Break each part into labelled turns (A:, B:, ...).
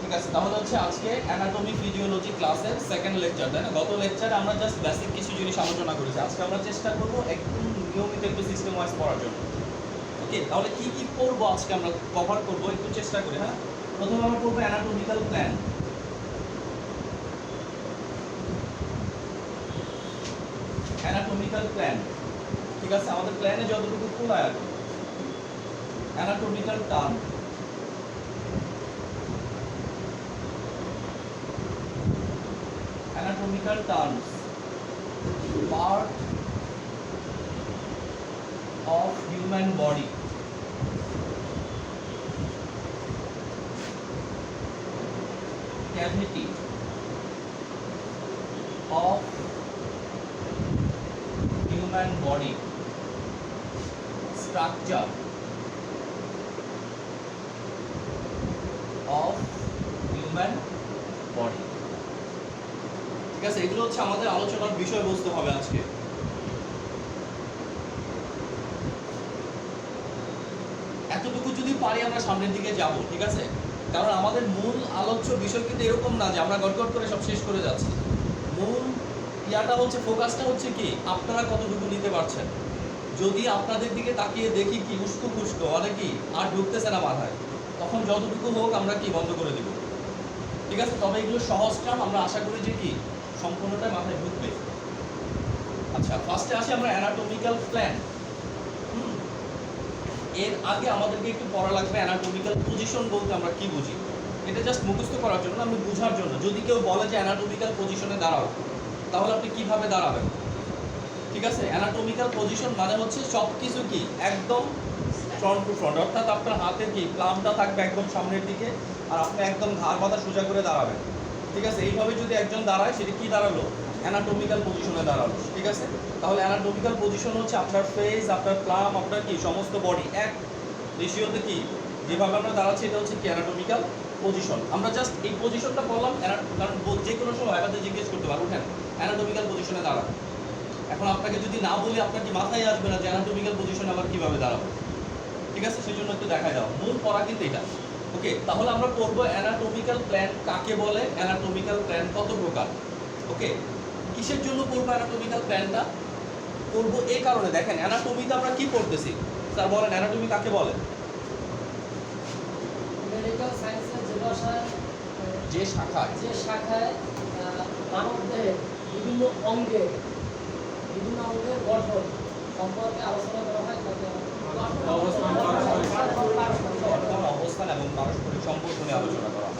A: ঠিক আছে, তাহলে হচ্ছে আজকে অ্যানাটমি ফিজিওলজি ক্লাসের সেকেন্ড লেকচার, তাই না? গত লেকচারে আমরা জাস্ট বেসিক কিছু জিনিস আলোচনা করেছি। আজকে আমরা চেষ্টা করব একদম নিয়মিত একটু সিস্টেম ওয়াইজ পড়ার জন্য। ওকে, তাহলে কি কি পড়বো আজকে আমরা কভার করব, একটু চেষ্টা করি। হ্যাঁ, প্রথমে আমরা পড়বো অ্যানাটমিক্যাল প্ল্যান। অ্যানাটমিক্যাল প্ল্যান, ঠিক আছে, আমাদের প্ল্যানে যতটুকু খোলা আছে। Anatomical term, anatomical terms, part of human body, cavity of human body, structure of human body। ঠিক আছে, এগুলো হচ্ছে আমাদের আলোচনার বিষয়বস্তু হবে আজকে। এতটুকু যদি পারি আমরা সামনের দিকে যাব, ঠিক আছে, কারণ আমাদের মূল আলোচ্য বিষয় কিন্তু এরকম না যে আমরা গটগট করে সব শেষ করে যাচ্ছি। মূল ইয়াটা হচ্ছে, ফোকাসটা হচ্ছে কি আপনারা কতটুকু নিতে পারছেন। যদি আপনাদের দিকে তাকিয়ে দেখি কি উস্কো খুস্কো মানে কি আর ঢুকতেছে না মাথায়, তখন যতটুকু হোক আমরা কি বন্ধ করে দিব, ঠিক আছে। তবে এগুলো সহজ টার্ম, আমরা আশা করি যে কি সম্পূর্ণটাই মাথায় ঢুকবে। আচ্ছা, ফার্স্টে আসি আমরা অ্যানাটমিক্যাল প্ল্যান। এর আগে আমাদেরকে একটু পড়া লাগবে অ্যানাটমিক্যাল পজিশন বলতে আমরা কি বুঝি। এটা জাস্ট মুখস্থ করার জন্য, আমি বোঝার জন্য। যদি কেউ বলে যে অ্যানাটমিক্যাল পজিশনে দাঁড়াও, তাহলে আপনি কিভাবে দাঁড়াবেন, ঠিক আছে। অ্যানাটমিক্যাল পজিশন মানে হচ্ছে সব কিছু কি একদম ফ্রন্ট টু ফ্রন্ট, অর্থাৎ আপনার হাতের কি প্লামটা থাকবে একদম সামনের দিকে, আর আপনি একদম ঘাড় মাথা সোজা করে দাঁড়াবেন, ঠিক আছে। এইভাবে যদি একজন দাঁড়ায়, সেটা কি দাঁড়ালো, অ্যানাটমিক্যাল পজিশনে দাঁড়ালো, ঠিক আছে। তাহলে অ্যানাটমিক্যাল পজিশন হচ্ছে আপনার ফেস, আপনার প্লাম, আপনার কি সমস্ত বডি এক রেশিওতে কি যেভাবে আমরা দাঁড়াচ্ছি, এটা হচ্ছে কি অ্যানাটমিক্যাল পজিশন। আমরা জাস্ট এই পজিশনটা বললাম, কারণ যে কোনো সময় আমাদের জিজ্ঞেস করতে পারবো, উঠেন অ্যানাটমিক্যাল পজিশনে দাঁড়ান। এখন আপনাকে যদি না বলি, আপনার কি মাথায় আসবে না যে অ্যানাটমিক্যাল পজিশনে আবার কীভাবে দাঁড়াবো, ঠিক আছে। সেই জন্য একটু দেখা যাও, মূল পড়া কিন্তু এটা। ওকে, তাহলে আমরা পড়বো অ্যানাটমিক্যাল প্ল্যান কাকে বলে, অ্যানাটমিক্যাল প্ল্যান কত প্রকার। ওকে, কিসের জন্য পড়বো অ্যানাটমিক্যাল প্ল্যানটা? পড়বো এই কারণে, দেখেন অ্যানাটমিতে আমরা কি পড়তেছি, স্যার বলেন অ্যানাটমি কাকে বলে?
B: মেডিকেল সায়েন্সের
A: যে শাখায়
B: মানবদেহের বিভিন্ন অঙ্গের গঠন সম্পর্কে আলোচনা করা হয়,
A: অবস্থান এবং পারস্পরিক সম্পর্ক নিয়ে আলোচনা করা হয়।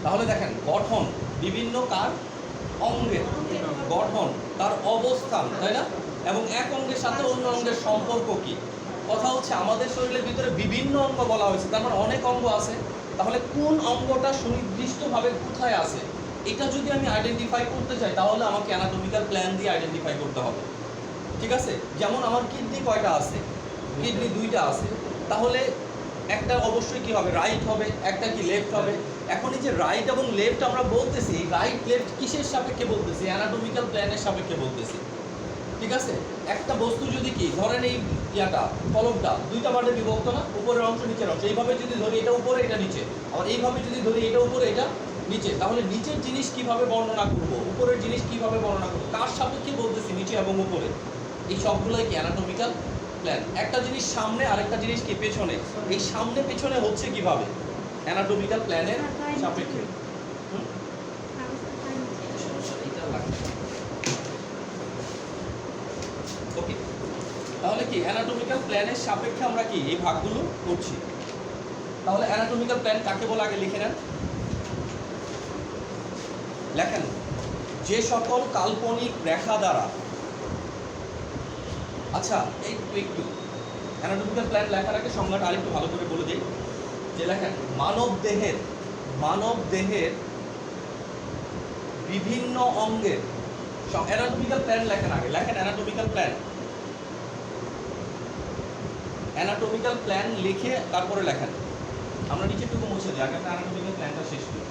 A: তাহলে দেখেন, গঠন বিভিন্ন কার অঙ্গের গঠন, তার অবস্থান, তাই না, এবং এক অঙ্গের সাথে অন্য অঙ্গের সম্পর্ক কি। কথা হচ্ছে আমাদের শরীরের ভিতরে বিভিন্ন অঙ্গ বলা হয়েছে, তার মানে অনেক অঙ্গ আছে। তাহলে কোন অঙ্গটা সুনির্দিষ্টভাবে কোথায় আছে, এটা যদি আমি আইডেন্টিফাই করতে চাই, তাহলে আমাকে অ্যানাটমিক্যাল প্ল্যান দিয়ে আইডেন্টিফাই করতে হবে, ঠিক আছে। যেমন আমার কিডনি কয়টা আছে, কিডনি দুইটা আছে, তাহলে একটা অবশ্যই কি হবে, রাইট হবে, একটা কি লেফট হবে। এখন এই যে রাইট এবং লেফট আমরা বলতেছি, রাইট লেফট কিসের সাপেক্ষে বলতেছি, অ্যানাটমিক্যাল প্ল্যানের সাপেক্ষে বলতেছি, ঠিক আছে। একটা বস্তু যদি কি ধরেন এই ইয়াটা কলমটা দুইটা পার্টে বিভক্ত না, উপরের অংশ নিচের অংশ, এইভাবে যদি ধরি এটা উপরে এটা নিচে, আবার এইভাবে যদি ধরি এটা উপরে এটা নিচে, তাহলে নিচের জিনিস কিভাবে বর্ণনা করব, উপরের জিনিস কিভাবে বর্ণনা করব, কার সাপেক্ষে বলতেছি নিচে এবং উপরে, এই সবগুলোই কি অ্যানাটমিক্যাল প্ল্যান। একটা জিনিস সামনে, আরেকটা জিনিস কি পেছনে, এই সামনে পেছনে হচ্ছে কিভাবে, অ্যানাটমিক্যাল প্ল্যানের সাপেক্ষে। ওকে, তাহলে কি অ্যানাটমিক্যাল প্ল্যানের সাপেক্ষে আমরা কি এই ভাগগুলো করছি। তাহলে অ্যানাটমিক্যাল প্ল্যান কাকে বলে আগে লিখে নেন, লেখেন যে সকল কাল্পনিক রেখা দ্বারা। আচ্ছা, একটু অ্যানাটমিক্যাল প্ল্যান লেখার আগে সংজ্ঞাটা আরেকটু ভালো করে বলে দিই, যে লেখেন মানব দেহের বিভিন্ন অঙ্গের অ্যানাটমিক্যাল প্ল্যান লেখেন আগে, লেখেন অ্যানাটমিক্যাল প্ল্যান লিখে তারপরে লেখেন। আমরা নিচেটুকু মুছে দিই, আগে অ্যানাটমিক্যাল প্ল্যানটা শেষ করি,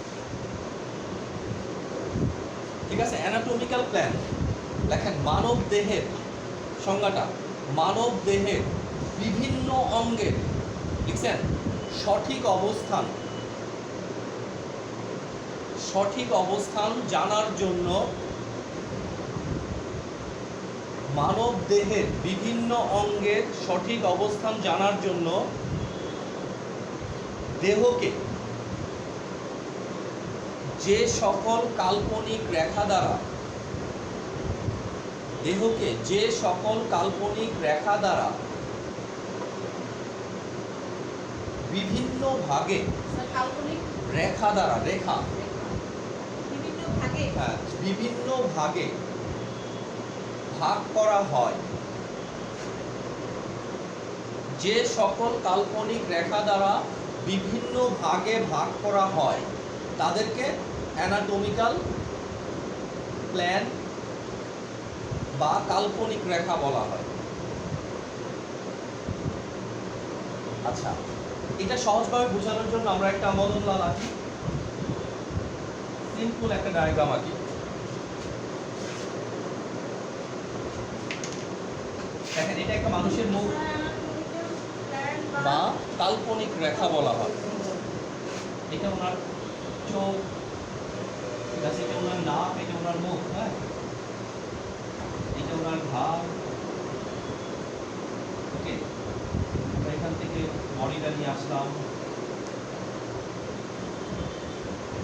A: ঠিক আছে। অ্যানাটমিক্যাল প্ল্যান লেখেন মানব দেহের, সংজ্ঞাটা মানব দেহের বিভিন্ন অঙ্গের, লিখছেন, সঠিক অবস্থান সঠিক অবস্থান জানার জন্য মানব দেহের বিভিন্ন অঙ্গের সঠিক অবস্থান জানার জন্য দেহকে যে সকল কাল্পনিক রেখা দ্বারা বিভিন্ন ভাগে বিভিন্ন ভাগে ভাগ করা হয়, যে সকল কাল্পনিক রেখা দ্বারা বিভিন্ন ভাগে ভাগ করা হয় তাদেরকে অ্যানাটমিক্যাল প্ল্যান বা কাল্পনিক রেখা বলা হয়। আচ্ছা, এটা সহজভাবে বোঝানোর জন্য আমরা একটা মদনলাল আঁকি, সিম্পল একটা ডায়াগ্রাম আঁকি। দেখেন, এটা একটা মানুষের মুখ বা কাল্পনিক রেখা বলা হয়। এটা ওনার চোখ, ঠিক আছে, এটা ওনার নাক, এটা ওনার মুখ, হ্যাঁ, এটা ওনার ঘাড়। ওকে, আমরা এখান থেকে বডিটা নিয়ে আসলাম।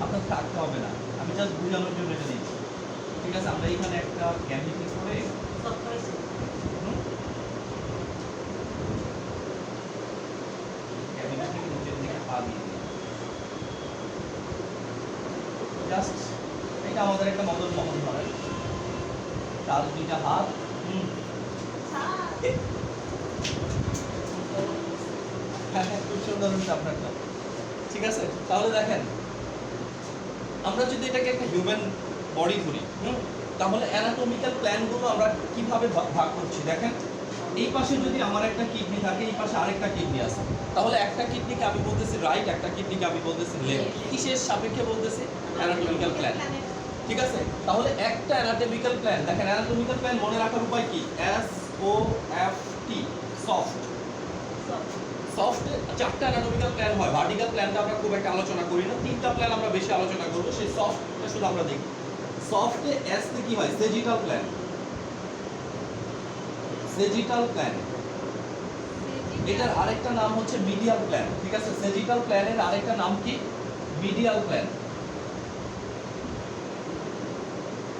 A: আপনার থাকতে হবে না, আমি জাস্ট বোঝানোর জন্য এটা দিচ্ছি, ঠিক আছে। আমরা এখানে একটা ক্যাভিটি করে জাস্ট এটা আমাদের একটা মদন মোহন ধরেন, তার দুইটা হাত, খুব সুন্দর হচ্ছে আপনারটা, ঠিক আছে। তাহলে দেখেন, আমরা যদি এটাকে একটা হিউম্যান বডি ধরি, তাহলে অ্যানাটমিক্যাল প্ল্যানগুলো আমরা কিভাবে ভাগ করছি দেখেন। এই পাশে যদি আমার একটা কিডনি থাকে, এই পাশে আরেকটা কিডনি আছে, তাহলে একটা কিডনিকে আমি বলতেছি রাইট, একটা কিডনিকে আমি বলতেছি লেফট। কিসের সাপেক্ষে বলতেছি? অ্যানাটমিক্যাল প্ল্যান, ঠিক আছে। তাহলে একটা অ্যানাটমিক্যাল প্ল্যান, দেখেন অ্যানাটমিক্যাল প্ল্যান মনে রাখার উপায় কি? SOFT, soft. সফটে চারটা অ্যানাটমিক্যাল প্ল্যান হয়। ভার্টিক্যাল প্ল্যানটা আমরা খুব একটা আলোচনা করি না, তিনটা প্ল্যান আমরা বেশি আলোচনা করব, সেই সফটটা শুধু আমরা দেখি। সফটে এস তে কি হয়? সেজিটাল প্ল্যান। সেজিটাল প্ল্যান, এটার আরেকটা নাম হচ্ছে মিডিয়াল প্ল্যান, ঠিক আছে। সেজিটাল প্ল্যানের আরেকটা নাম কি? Medial plan.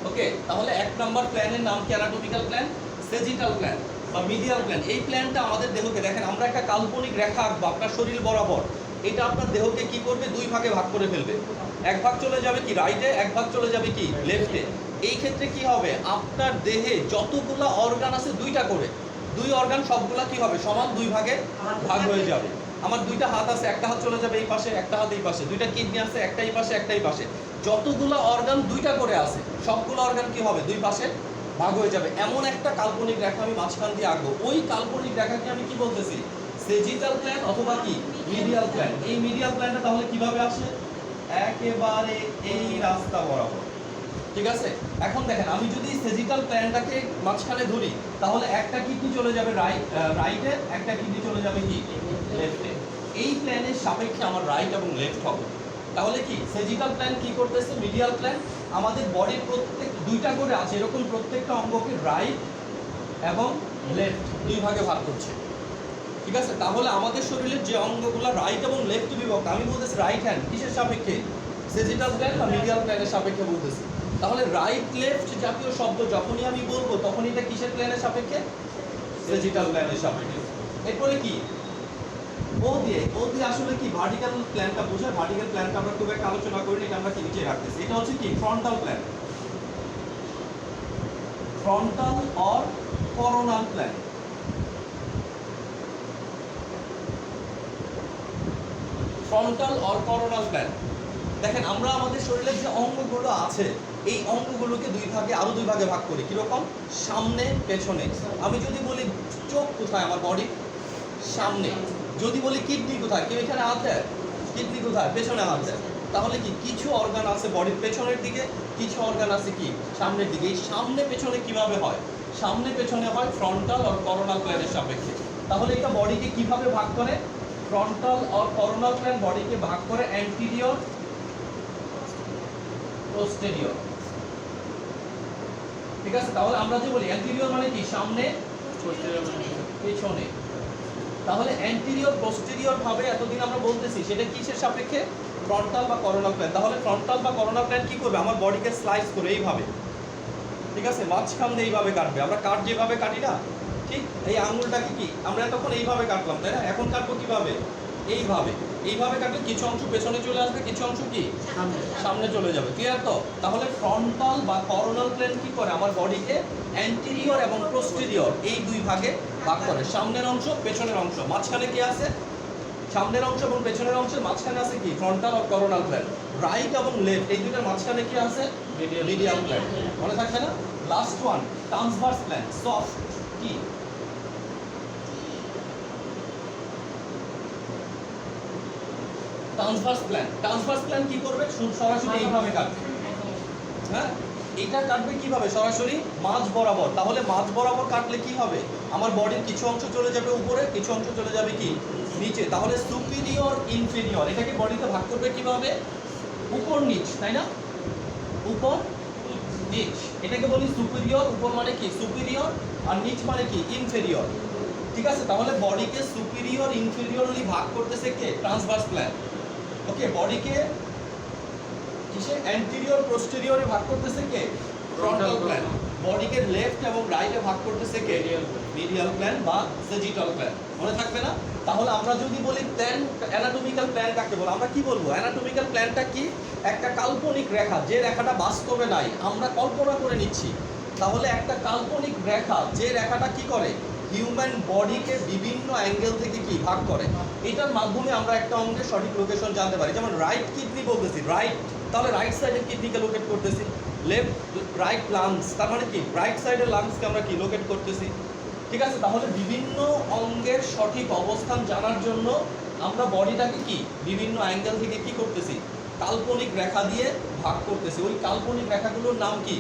A: ওকে, তাহলে এক নাম্বার প্ল্যানের নাম কি? অ্যানাটমিক্যাল প্ল্যান, সেজিটাল প্ল্যান বা মিডিয়াল প্ল্যান। এই প্ল্যানটা আমাদের দেহকে, দেখেন আমরা একটা কাল্পনিক রেখা আঁকবো আপনার শরীর বরাবর, এটা আপনার দেহকে কি করবে? দুই ভাগে ভাগ করে ফেলবে। এক ভাগ চলে যাবে কি রাইটে, এক ভাগ চলে যাবে কি লেফটে। এই ক্ষেত্রে কি হবে? আপনার দেহে যতগুলা অর্গান আছে দুইটা করে, দুই অর্গান সবগুলা কি হবে? সমান দুই ভাগে ভাগ হয়ে যাবে। আমার দুইটা হাত আছে, একটা হাত চলে যাবে এই পাশে, একটা হাত এই পাশে। দুইটা কিডনি আছে, একটা এই পাশে, একটা এই পাশে। যতগুলা অর্গান দুইটা করে আছে, সবগুলো অর্গান কি হবে? দুই পাশে ভাগ হয়ে যাবে। এমন একটা কাল্পনিক রেখা আমি মাঝখান দিয়ে আঁকবো। ওই কাল্পনিক রেখাকে আমি কি বলতেছি? সেজিটাল প্ল্যান অথবা কি মিডিয়াল প্ল্যান। এই মিডিয়াল প্ল্যানটা তাহলে কিভাবে আসে? একেবারে এই রাস্তা বরাবর, ঠিক আছে। এখন দেখেন, আমি যদি সেজিটাল প্ল্যানটাকে মাঝখানে ধরি, তাহলে একটা কিডনি চলে যাবে রাইটে, একটা কিডনি চলে যাবে কি লেফটে। এই প্ল্যানের সাপেক্ষে আমার রাইট এবং লেফট হবে। তাহলে কি সেজিটাল প্ল্যান কি করতেছে? মিডিয়াল প্ল্যান আমাদের বডির প্রত্যেক দুইটা করে আছে, এরকম প্রত্যেকটা অঙ্গকে রাইট এবং লেফট দুই ভাগে ভাগ করছে, ঠিক আছে। তাহলে আমাদের শরীরের যে অঙ্গগুলো রাইট এবং লেফট বিভক্ত, আমি বলতেছি রাইট হ্যান্ড, কিসের সাপেক্ষে? সেজিটাল প্ল্যান বা মিডিয়াল প্ল্যানের সাপেক্ষে বলতেছি। তাহলে রাইট লেফট জাতীয় শব্দ যখনই আমি বলবো, তখন এটা কিসের প্ল্যানের সাপেক্ষে? সেজিটাল প্ল্যানের সাপেক্ষে। এরপরে কি ও দিয়ে আসলে কি ভার্টিক্যাল প্ল্যানটা বোঝায়। ভার্টিক্যাল প্ল্যানটা আমরা খুব একটা আলোচনা করি না, এটা আমরা কি নিচে রাখতেছি। এটা হচ্ছে কি frontal plan, frontal or coronal plan. Frontal or coronal plan, দেখেন আমরা আমাদের শরীরের যে অঙ্গগুলো আছে, এই অঙ্গগুলোকে আরো দুই ভাগে ভাগ করি। কিরকম? সামনে, পেছনে। আমি যদি বলি চোখ কোথায় আমার বডি? সামনে। যদি বলি কিডনি কোথায়, কেউ এখানে আছে? কিডনি কোথায়? পেছনে আছে। তাহলে কি কিছু অর্গান আছে বডির পেছনের দিকে, কিছু অর্গান আছে কি সামনের দিকে। এই সামনে পেছনে কিভাবে হয়? সামনে পেছনে হয় ফ্রন্টাল আর করোনাল প্ল্যানের সাপেক্ষে। তাহলে এটা বডিকে কিভাবে ভাগ করে? ফ্রন্টাল আর করোনাল প্ল্যান বডিকে ভাগ করে অ্যান্টিরিয়র পোস্টেরিয়র। ঠিক আছে, তাহলে আমরা যে বলি অ্যান্টেরিয়র মানে কি সামনে, পেছনে। তাহলে অ্যান্টেরিয়র পোস্টেরিয়র ভাবে এতদিন আমরা বলতেছি সেটা কিসের সাপেক্ষে? ফ্রন্টাল বা করোনাল প্ল্যান। তাহলে ফ্রন্টাল বা করোনাল প্ল্যান কি করবে? আমার বডিকে স্লাইস করে এইভাবে, ঠিক আছে, মাঝখান দিয়ে এইভাবে কাটবে। আমরা কাট যেভাবে কাটি না, ঠিক এই আঙুলটাকে কি আমরা তখন এইভাবে কাটলাম, তাই না? এখন কাটবো কিভাবে? এইভাবে। এইভাবে কাটলে কিছু অংশ পেছনে চলে আসবে, কিছু অংশ কি সামনে চলে যাবে। ক্লিয়ার তো? তাহলে ফ্রন্টাল বা করোনাল প্ল্যান কি করে? আমার বডিকে অ্যান্টেরিয়র এবং পোস্টেরিয়র এই দুই ভাগে ভাগ করে। সামনের অংশ, পেছনের অংশ। মাঝখানে কি আছে? সামনের অংশ এবং পেছনের অংশের মাঝখানে আছে কি? ফ্রন্টাল আর করোনাল প্ল্যান। রাইট এবং লেফট এই দুইটার মাঝখানে কি আছে? Medial plane. মনে থাকবে না? Last one transverse plane. সফট কি? Transverse plane. ট্রান্সভার্স প্ল্যান কি করবে? সরাসরি এইভাবে কাটবে। হ্যাঁ, এটা কাটবে কিভাবে? সরাসরি মাঝ বরাবর। তাহলে মাঝ বরাবর কাটলে কি হবে? আমার বডির কিছু অংশ চলে যাবে উপরে, কিছু অংশ চলে যাবে কি নিচে। তাহলে সুপিরিয়র ইনফেরিয়র এটাকে বডিতে ভাগ করবে কিভাবে? উপর নিচ, তাই না? উপর নিচ, এটাকে বলি সুপিরিয়র। উপর মানে কি? সুপিরিয়র, আর নিচ মানে কি? ইনফেরিয়র। ঠিক আছে, তাহলে বডিকে সুপিরিয়র ইনফেরিয়রলি ভাগ করতেছে কে? Transverse plan. ওকে, বডিকে কিসে? অ্যান্টেরিয়র পোস্টেরিয়রে ভাগ করতেছে কে? Frontal plane. বডিকে লেফট এবং রাইটে ভাগ করতেছে কে? মিডিয়াল প্ল্যান বা সেজিটাল প্ল্যান। মনে থাকবে না? তাহলে আমরা যদি বলি প্ল্যান, অ্যানাটমিক্যাল প্ল্যান কাকে বলে? আমরা কি বলবো? অ্যানাটমিক্যাল প্ল্যানটা কি? একটা কাল্পনিক রেখা, যে রেখাটা বাস্তবে নাই, আমরা কল্পনা করে নিচ্ছি। তাহলে একটা কাল্পনিক রেখা, যে রেখাটা কি করে? হিউম্যান বডিকে বিভিন্ন অ্যাঙ্গেল থেকে কি ভাগ করে। এটার মাধ্যমে আমরা একটা অঙ্গের সঠিক লোকেশন জানতে পারি। যেমন রাইট কিডনি বলতেছি, রাইট, তাহলে রাইট সাইডের কিডনিকে লোকেট করতেছি। লেফট রাইট লাংস, তার মানে কি? রাইট সাইডের লাংসকে আমরা কি লোকেট করতেছি। ঠিক আছে, তাহলে বিভিন্ন অঙ্গের সঠিক অবস্থান জানার জন্য আমরা বডিটাকে কি বিভিন্ন অ্যাঙ্গেল থেকে কি করতেছি? কাল্পনিক রেখা দিয়ে ভাগ করতেছি। ওই কাল্পনিক রেখাগুলোর নাম কি?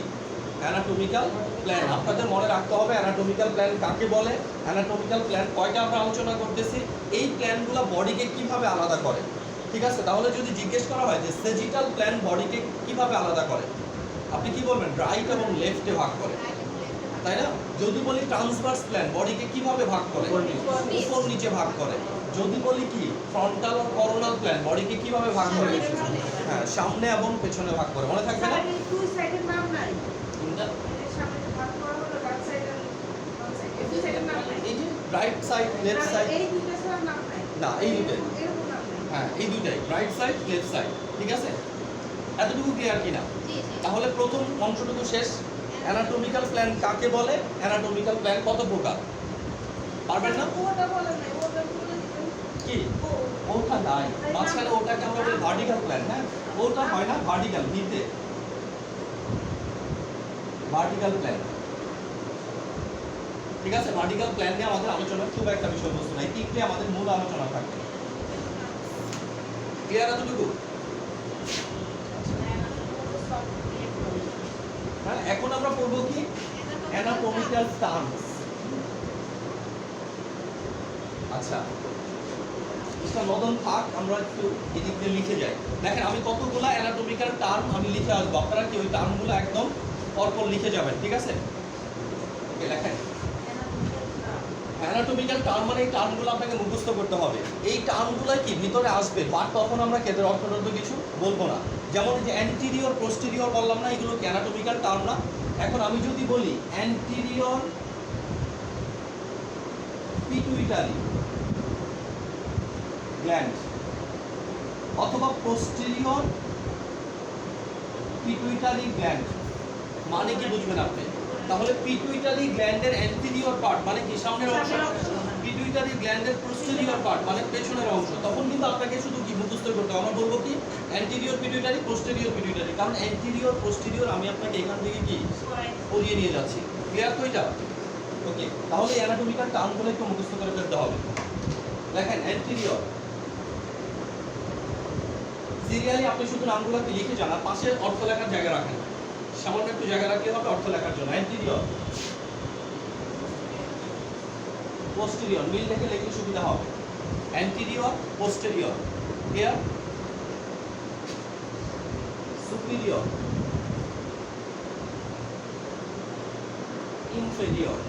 A: Anatomical plan. আপনাদের মনে রাখতে হবে অ্যানাটমিক্যাল প্ল্যান কাকে বলে। অ্যানাটমিক্যাল প্ল্যান কয়টা আমরা আলোচনা করতেছি। এই প্ল্যানগুলো বডিকে কিভাবে আলাদা করে। ঠিক আছে, তাহলে যদি জিজ্ঞেস করা হয় যে সেজিটাল প্ল্যান বডিকে কিভাবে আলাদা করে, আপনি কি বলবেন? রাইট এবং লেফটে ভাগ করে, তাই না? যদি বলি ট্রান্সভার্স প্ল্যান বডিকে কিভাবে ভাগ করে? উপর নিচে ভাগ করে। যদি বলি কি ফ্রন্টাল ও করোনাল প্ল্যান বডিকে কিভাবে ভাগ করে? হ্যাঁ, সামনে এবং পেছনে ভাগ করে। মনে থাকবে না?
C: দুই সাইডের নাম নাই।
A: কোনটা?
C: এর সামনে যে ভাগ করা হলো রাইট সাইড আর ফ্রন্ট সাইড। এই দুই সাইডের নাম নাই।
A: এই যে রাইট সাইড লেফট সাইড।
C: এই দুইটা ছাড়া নাম নাই।
A: না, এই দুটোই।
C: এরকম নাম নাই।
A: হ্যাঁ, এই দুটাই, রাইট সাইড লেফট সাইড। ঠিক আছে, এতটুকু ক্লিয়ার কিনা? তাহলে প্রথম অংশটুকু শেষ। অ্যানাটমিক্যাল প্ল্যান কাকে বলে? অ্যানাটমিক্যাল প্ল্যান কত প্রকার? পারবেন না?
C: ওটা বলেন নাই, ওটা বলে দিবেন।
A: কি? ওটা নাই, মাঝখানে ওটাকে আমরা বলি ভার্টিক্যাল প্ল্যান। হ্যাঁ, ওটা হয় না, ভার্টিক্যাল নিতে, ভার্টিক্যাল প্ল্যান। ঠিক আছে, ভার্টিক্যাল প্ল্যান নিয়ে আমাদের আলোচনার খুব একটা বিষয়বস্তু নাই। তিনটে আমাদের মূল আলোচনা থাকবে। ক্লিয়ার এতটুকু? হ্যাঁ, এখন আমরা পড়বো কি? Anatomical terms. আচ্ছা, মিস্টার মদন থাক, আমরা একটু এদিক দিয়ে লিখে যাই। দেখেন, আমি কতগুলা অ্যানাটমিক্যাল টার্ম আমি লিখে আসবো, আপনারা কি ওই টার্মগুলো একদম পরপর লিখে যাবেন। ঠিক আছে, ওকে, লেখেন। অ্যানাটমিক্যাল টার্ম মানে এই টার্মগুলো আপনাকে মুখস্থ করতে হবে। এই টার্মগুলো কি ভিতরে আসবে, বাট তখন আমরা কেদের অর্থনৈত কিছু বলবো না। যেমন এই যে অ্যান্টিরিয়র পোস্টেরিয়র বললাম না, এগুলো কি অ্যানাটমিক্যাল টার্ম না? এখন আমি যদি বলি অ্যান্টিরিয়র পিটুইটারি গ্ল্যান্ড অথবা পোস্টেরিয়র পিটুইটারি গ্ল্যান্ড, মানে কি বুঝবেন আপনি? তাহলে পিটুইটারি গ্ল্যান্ডের অ্যান্টিরিয়র পার্ট মানে কি? সামনের অংশ। পিটুইটারি গ্ল্যান্ডের পোস্টেরিয়র পার্ট মানে পেছনের অংশ। তখন কিন্তু আপনাকে শুধু কি মুখস্থ করতে হবে। আমরা বলবো কি? Anterior pituitary, posterior pituitary. কারণ অ্যান্টিরিয়র পোস্টেরিয়র আমি আপনাকে এখান থেকে কি পড়িয়ে নিয়ে যাচ্ছি। ক্লিয়ার তো এটা? ওকে, তাহলে অ্যানাটমিক্যাল টার্মগুলো একটু মুখস্থ করে ফেলতে হবে। দেখেন, অ্যান্টিরিয়র সিরিয়ালি আপনি শুধু নামগুলোকে লিখে যান, আর পাশে অর্থ লেখার জায়গা রাখেন। সামান্য একটু জায়গা রাখলে হবে অর্থ লেখার জন্য। অ্যান্টিরিয়র, পোস্টেরিয়র মিল রেখে লিখলে সুবিধা হবে। Anterior, posterior, clear? Superior, inferior,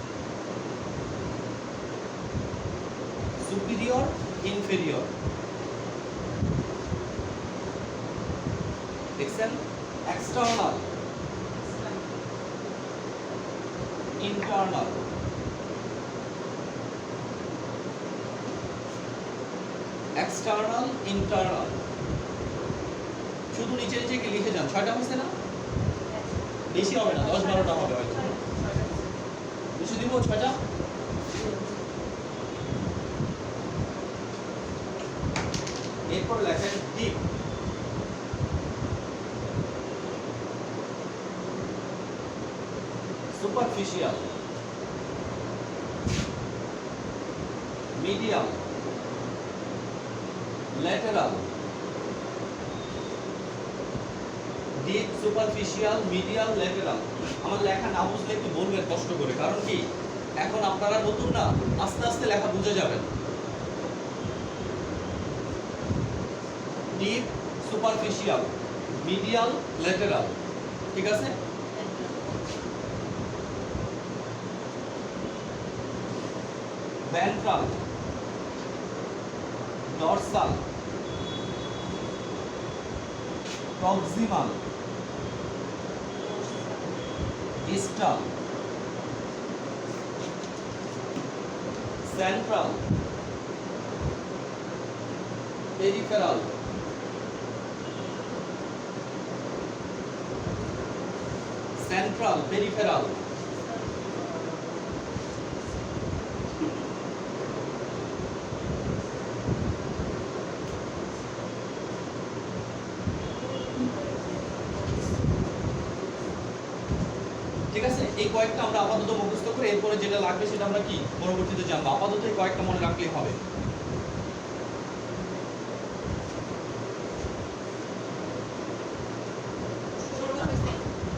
A: superior, inferior. দেখছেন? External, internal. External, internal. শুধু নিচে নিচে কি লিখে যান, 6টা হয়েছে না? বেশি হবে না, 10-12টা হবে হয়তো। বেশি দিব 6টা। এরপর লেখেন deep, superficial, medial, lateral. Deep, superficial, medial, lateral. আমার লেখা না বুঝলে একটু বলবেন কষ্ট করে, কারণ কি এখন আপনারা নতুন না, আস্তে আস্তে লেখা বুঝে যাবেন। Deep, superficial, medial, lateral. ঠিক আছে? Ventral, dorsal, proximal, distal, central, peripheral, central, peripheral. ঠিক আছে? এই কয়েকটা আমরা আপাতত মুখস্থ করে এরপরে যেটা লাগবে সেটা আমরা কি পরবর্তীতে জানবো। আপাতত এই কয়েকটা মনে রাখলেই হবে।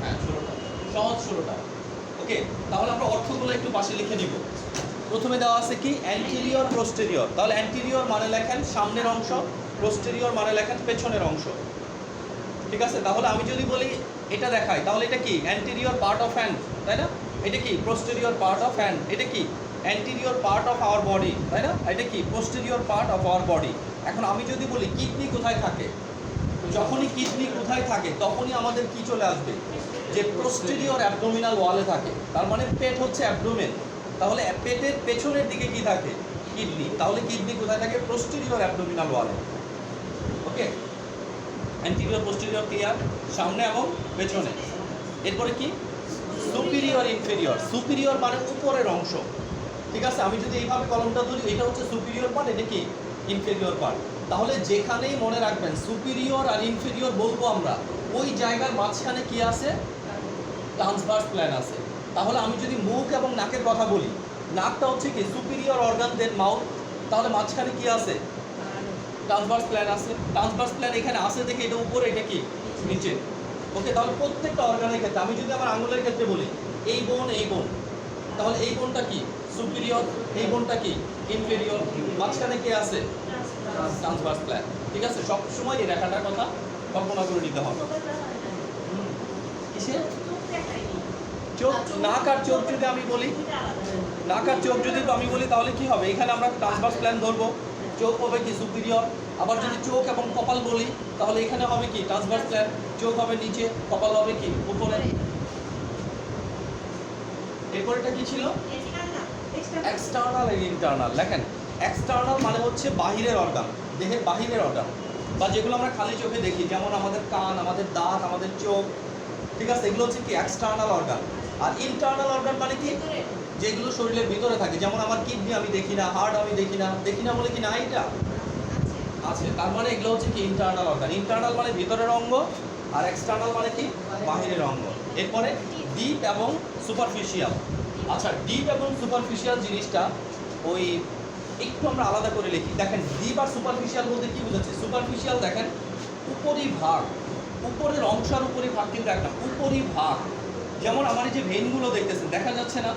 A: হ্যাঁ, 16টা, সহজ 16টা। ওকে, তাহলে আমরা অর্থগুলো একটু পাশে লিখে নিব। প্রথমে দেওয়া আছে কি অ্যান্টেরিয়র, পোস্টেরিয়র। তাহলে অ্যান্টেরিয়র মানে লেখেন সামনের অংশ, পোস্টেরিয়র মানে লেখেন পেছনের অংশ। ঠিক আছে? তাহলে আমি যদি বলি এটা দেখাই, তাহলে এটা কি অ্যান্টেরিয়র পার্ট অফ হ্যান্ড, তাই না? এটা কি পোস্টেরিয়র পার্ট অফ হ্যান্ড। এটা কি anterior part of our body, তাই না? এটা কি posterior part of our body. এখন আমি যদি বলি কিডনি কোথায় থাকে, যখনই কিডনি কোথায় থাকে তখনই আমাদের কি চলে আসবে, যে পোস্টেরিয়র অ্যাবডোমিনাল ওয়ালে থাকে। তার মানে পেট হচ্ছে অ্যাবডোমেন, তাহলে পেটের পেছনের দিকে কি থাকে, কিডনি। তাহলে কিডনি কোথায় থাকে, পোস্টেরিয়র অ্যাবডোমিনাল ওয়ালে। ওকে, অ্যান্টেরিয়র, পোস্টেরিয়র ক্লিয়ার, সামনে এবং পেছনে। এরপরে কি সুপিরিয়র, ইনফেরিয়র। সুপিরিয়র মানে উপরের অংশ। ঠিক আছে? আমি যদি এইভাবে কলমটা ধরি, এটা হচ্ছে সুপিরিয়র পার্ট, এটা কি ইনফেরিয়র পার্ট। তাহলে যেখানেই মনে রাখবেন সুপিরিয়র আর ইনফেরিয়র বলবো আমরা, ওই জায়গার মাঝখানে কি আছে, ট্রান্সভার্স প্ল্যান আছে। তাহলে আমি যদি মুখ এবং নাকের কথা বলি, নাকটা হচ্ছে কি সুপিরিয়র অর্গান, দেন মাউথ। তাহলে মাঝখানে কি আছে, ট্রান্সভার্স প্ল্যান আছে। ট্রান্সভার্স প্ল্যান এখানে আছে দেখে এটা উপরে, এটা কি নিচে। ওকে, তাহলে প্রত্যেকটা অর্গানের ক্ষেত্রে আমি যদি আমার আঙুলের ক্ষেত্রে বলি এই বোন, এই বোন, তাহলে এই বোনটা কি সুপিরিয়র, এই বোনটা কি ইনফেরিয়র, মাঝখানে কি আছে ট্রান্সভার্স প্ল্যান। ঠিক আছে? সবসময় এই রেখাটার কথা কল্পনা করে নিতে হবে। কিসে চোখ, নাক আর চোখ যদি আমি বলি, নাক আর চোখ যদি আমি বলি, তাহলে কি হবে, এখানে আমরা ট্রান্সভার্স প্ল্যান ধরবো, চোখ হবে কি সুপিরিয়র। আবার যদি চোখ এবং কপাল বলি, তাহলে এখানে হবে কি ট্রান্সভার্স প্ল্যান, চোখ হবে নিচে, কপাল হবে কি উপরে। এরপরটা কি ছিল, এক্সটার্নাল আর ইন্টারনাল। দেখেন, এক্সটার্নাল মানে হচ্ছে বাহিরের অর্গান, দেহের বাহিরের অর্গান, বা যেগুলো আমরা খালি চোখে দেখি, যেমন আমাদের কান, আমাদের দাঁত, আমাদের চোখ। ঠিক আছে? এগুলো হচ্ছে কি এক্সটার্নাল অর্গান। আর ইন্টারনাল অর্গান মানে কি, যেগুলো শরীরের ভিতরে থাকে। যেমন আমার কিডনি আমি দেখি না, হার্ট আমি দেখি না, দেখি না বলে কি না, এটা আছে। তার মানে এগুলো হচ্ছে কি ইন্টারনাল অর্গান। ইন্টারনাল মানে ভিতরের অঙ্গ, আর এক্সটার্নাল মানে কি বাহিরের অঙ্গ। এরপরে ডিপ এবং সুপারফিশিয়াল। আচ্ছা, ডিপ এবং সুপারফিশিয়াল জিনিসটা ওই একটু আমরা আলাদা করে লিখি। দেখেন, ডিপ আর সুপারফিশিয়াল বলতে কি বোঝাচ্ছে। সুপারফিশিয়াল দেখেন উপরি ভাগ, উপরের অংশের উপরি ভাগ, কিন্তু একটা উপরি ভাগ। যেমন আমার এই যে ভেনগুলো দেখতেছেন, দেখা যাচ্ছে না,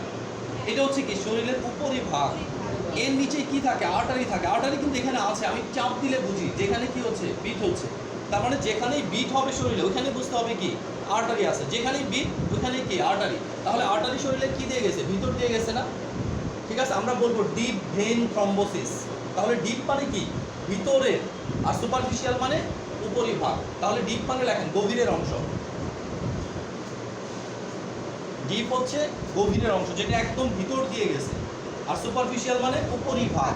A: এটা হচ্ছে কি শরীরের উপরি ভাগ। এর নিচে কি থাকে, আর্টারি থাকে। আর্টারি কিন্তু এখানে আছে, আমি চাপ দিলে বুঝি যেখানে কি হচ্ছে, বিট হচ্ছে। তার মানে যেখানেই বিট হবে শরীরে, ওখানে বুঝতে হবে কি আর্টারি আছে, যেখানেই বিট ওইখানেই কি আর্টারি। তাহলে আর্টারি শরীরে কি দিয়ে গেছে? ভিতর দিয়ে গেছে না? ঠিক আছে, আমরা বলবো ডিপ ভেন থ্রম্বোসিস। তাহলে ডিপ মানে কি? ভিতরের, আর সুপারফিশিয়াল মানে উপরিভাগ। তাহলে ডিপ মানে লেখেন গভীরের অংশ। ডিপ হচ্ছে গভীরের অংশ, যেটা একদম ভিতর দিয়ে গেছে, আর সুপারফিশিয়াল মানে উপরিভাগ।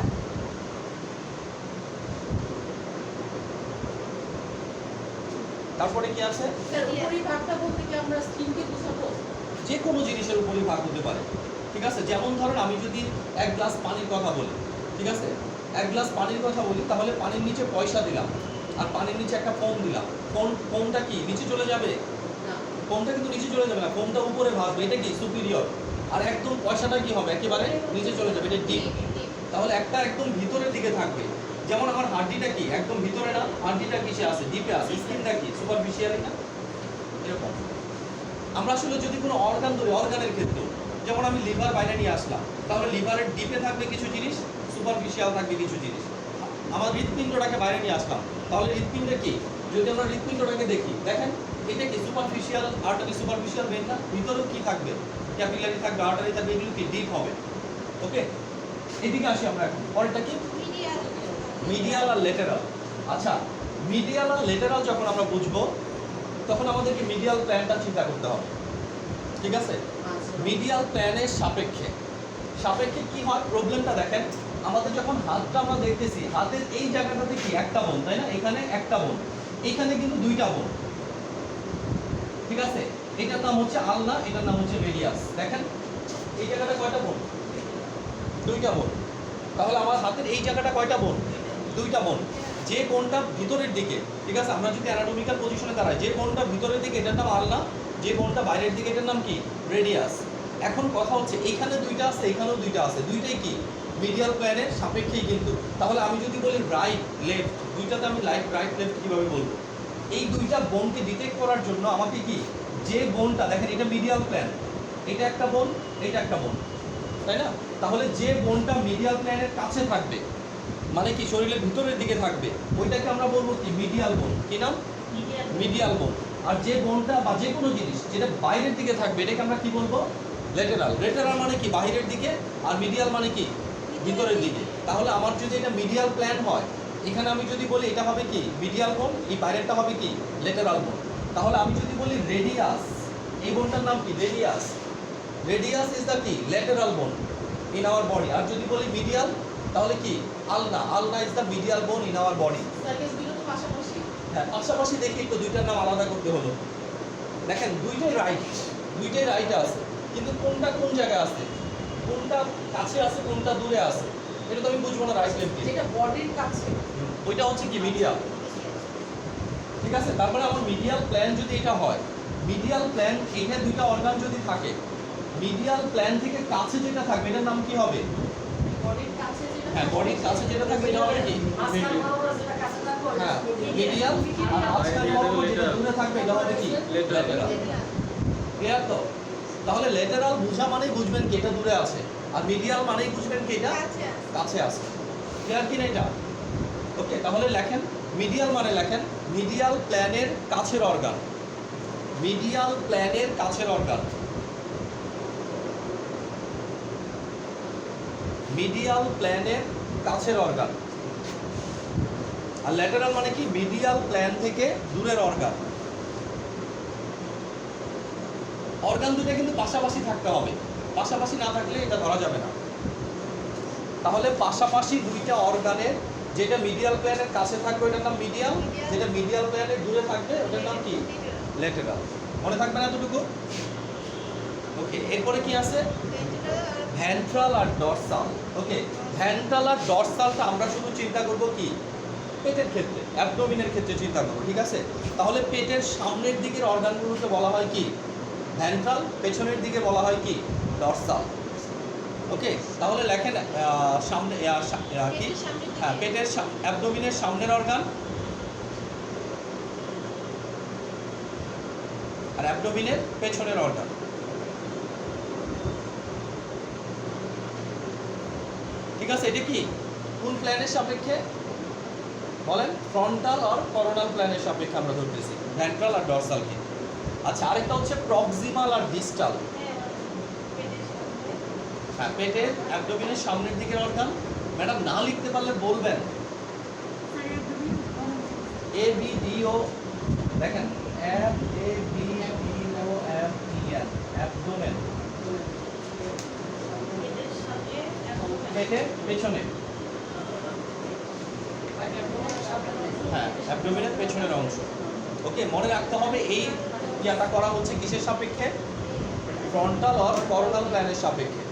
A: তারপরে কি আছে?
B: স্যার উপরিভাগটা বলতে কি আমরা স্কিনকে বোঝাবো?
A: যে কোনো জিনিসের উপরই ভাগ হতে পারে। ঠিক আছে, যেমন ধরেন আমি যদি এক গ্লাস পানির কথা বলি, ঠিক আছে, এক গ্লাস পানির কথা বলি, তাহলে পানির নিচে পয়সা দিলাম আর পানির নিচে একটা ফোম দিলাম। ফোমটা কি নিচে চলে যাবে?
B: না,
A: ফোমটা কিন্তু নিচে চলে যাবে না, ফোমটা উপরে ভাসবে, এটা কি সুপিরিয়র। আর একদম পয়সাটা কি হবে? একেবারে নিচে চলে যাবে, এটা ডিপ। তাহলে একটা একদম ভিতরের দিকে থাকবে। যেমন আমার হাড্ডিটা কি একদম ভিতরে না, হাড্ডিটা কিসে আছে? ডিপে আছে। স্কিনটা কি সুপারফিশিয়ালি না? এরকম। আমরা আসলে যদি কোনো অর্গান ধরি, অর্গানের ক্ষেত্রে যেমন আমি লিভার বাইরে নিয়ে আসলাম, তাহলে লিভারের ডিপে থাকবে কিছু জিনিস, সুপারফিশিয়াল থাকবে কিছু জিনিস। আমার হৃৎপিণ্ডটাকে বাইরে নিয়ে আসলাম, তাহলে হৃৎপিণ্ডে কি? যদি আমরা হৃৎপিণ্ডটাকে দেখি, দেখেন এটা কি সুপারফিশিয়াল আর্টারি, সুপারফিশিয়াল ভেন না? ভিতরেও কি থাকবে? ক্যাপিলারি থাকবে, আর্টারি থাকবে, এগুলো কি ডিপ হবে। ওকে, এদিকে আসি আমরা এখন। পরেরটা কি? মিডিয়াল আর লেটারাল। আচ্ছা, মিডিয়াল আর লেটারাল যখন আমরা বুঝবো, তখন আমাদেরকে মিডিয়াল প্ল্যানটা চিন্তা করতে হবে। ঠিক আছে,
B: আচ্ছা
A: মিডিয়াল প্ল্যানের সাপেক্ষে সাপেক্ষে কি হয়? প্রবলেমটা দেখেন, আমাদের যখন হাতটা আমরা দেখতেছি, হাতের এই জায়গাটাতে কি একটা বোন, তাই না? এখানে একটা বোন, এখানে কিন্তু দুইটা বোন। ঠিক আছে, এটার নাম হচ্ছে আলনা, এটার নাম হচ্ছে রেডিয়াস। দেখেন এই জায়গাটা কয়টা বোন? দুইটা বোন। তাহলে আমার হাতের এই জায়গাটা কয়টা বোন? দুইটা বোন। যে বোনটা ভিতরের দিকে, ঠিক আছে, আমরা যদি অ্যানাটমিক্যাল পজিশনে দাঁড়াই, যে বোনটা ভিতরের দিকে এটার নাম আলনা, যে বোনটা বাইরের দিকে এটার নাম কি? রেডিয়াস। এখন কথা হচ্ছে এইখানে দুইটা আছে, এখানেও দুইটা আছে, দুইটাই কি মিডিয়াল প্ল্যানের সাপেক্ষেই কিন্তু। তাহলে আমি যদি বলি রাইট লেফট, দুইটাতে আমি রাইট লেফট কিভাবে বলবো? এই দুইটা বোনকে ডিটেক্ট করার জন্য আমাকে কি, যে বোনটা দেখেন এটা মিডিয়াল প্ল্যান, এটা একটা বোন, এটা একটা বোন, তাই না? তাহলে যে বোনটা মিডিয়াল প্ল্যানের কাছে থাকবে, মানে কি শরীরের ভিতরের দিকে থাকবে, ওইটাকে আমরা বলবো কি? মিডিয়াল বোন। কি নাম? মিডিয়াল বোন। আর যে বোনটা বা যে কোনো জিনিস যেটা বাইরের দিকে থাকবে, এটাকে আমরা কি বলবো? লেটারাল। লেটারাল মানে কি? বাইরের দিকে। আর মিডিয়াল মানে কি? ভিতরের দিকে। তাহলে আমার যদি এটা মিডিয়াল প্ল্যান হয়, এখানে আমি যদি বলি এটা হবে কি? মিডিয়াল বোন, এই বাইরেরটা হবে কি? লেটারাল বোন। তাহলে আমি যদি বলি রেডিয়াস, এই বোনটার নাম কি? রেডিয়াস। রেডিয়াস ইজ দ্য কি? Lateral bone in our body. আর যদি বলি মিডিয়াল, তাহলে কি? Ulna. Ulna is the medial bone in our body.
B: সার্কেস গুলো তো পাশাপাশি।
A: হ্যাঁ, পাশাপাশি দেখেই তো দুইটার নাম আলাদা করতে হলো। দেখেন দুইটাই রাইট, দুইটাই রাইট আছে, কিন্তু কোনটা কোন জায়গায় আছে, কোনটা কাছে আছে, কোনটা দূরে আছে, এটা তো আমি বুঝবো না রাইট লেফট দিয়ে।
B: যেটা বডির কাছে।
A: ওইটা হচ্ছে কি? মিডিয়াল। ঠিক আছে, তারপরে আমার মিডিয়াল প্ল্যান যদি এটা হয়, মিডিয়াল প্ল্যান, এটা দুইটা অর্গান যদি থাকে, মিডিয়াল প্ল্যান থেকে কাছে যেটা থাকবে এটার নাম কি হবে?
B: বডির কাছে যেটা।
A: হ্যাঁ, বডির কাছে যেটা থাকবে এটা হবে কি?
B: মাঝখান বরাবর যেটা কাছে থাকবে ওটা
A: হ্যাঁ,
B: মিডিয়াল।
A: মিডিয়াল। আর মাঝখান বরাবর যেটা দূরে থাকবে এটা হবে কি? ল্যাটেরাল। ক্লিয়ার তো? তাহলে ল্যাটেরাল বুঝা মানেই বুঝবেন কি এটা দূরে আছে, আর মিডিয়াল মানেই বুঝবেন কি এটা কাছে আছে। ক্লিয়ার কি না এটা? ওকে, তাহলে লেখেন মিডিয়াল মানে লেখেন মিডিয়াল প্ল্যানের কাছের অর্গান। মিডিয়াল প্ল্যানের কাছের অর্গান। মিডিয়াল প্ল্যানের কাছের অর্গান। আর ল্যাটেরাল মানে কি? মিডিয়াল প্ল্যান থেকে দূরের অর্গান। অর্গান দুটো কিন্তু পাশাপাশি থাকতে হবে, পাশাপাশি না থাকলে এটা ধরা যাবে না। তাহলে পাশাপাশি দুইটা অর্গানের, যেটা মিডিয়াল প্ল্যানের কাছে থাকবে ওটার নাম মিডিয়াল, যেটা মিডিয়াল প্ল্যানের দূরে থাকবে ওটার নাম কি? ল্যাটেরাল। মনে থাকবে না এতটুকু? ওকে, এরপরে কি আছে? ভেন্ট্রাল আর ডরসাল। ওকে, ভেন্ট্রাল আর ডরসালটা আমরা শুধু চিন্তা করব কি? পেটের ক্ষেত্রে, অ্যাবডোমিনের ক্ষেত্রে চিন্তা করব। ঠিক আছে, তাহলে পেটের সামনের দিকের অর্গানগুলোকে বলা হয় কি? ভেন্ট্রাল। পেছনের দিকে বলা হয় কি? ডরসাল। ওকে, তাহলে লেখেন সামনে কি? হ্যাঁ, পেটের অ্যাবডোমিনের সামনের অর্গান আর অ্যাবডোমিনের পেছনের অর্গান। ঠিক আছে, এটা কি কোন প্ল্যানের সাপেক্ষে বলেন? ফ্রন্টাল আর করোনাল প্ল্যানের সাপেক্ষে আমরা ধরতেছি ভেন্ট্রাল আর ডরসালকে। আচ্ছা, আরেকটা হচ্ছে প্রক্সিমাল আর ডিস্টাল। হ্যাঁ, পেটের অ্যাবডোমেনের সামনের দিকের অর্গান। ম্যাডাম না লিখতে পারলে বলবেন। এ বি ডি ও, দেখেন F A B D O F E N, abdomen, পেটের পেছনে। হ্যাঁ, অ্যাবডোমেনের পেছনের অংশ। ওকে, মনে রাখতে হবে এই ইয়াটা করা হচ্ছে কিসের সাপেক্ষে? ফ্রন্টাল অর করোনাল প্ল্যানের সাপেক্ষে।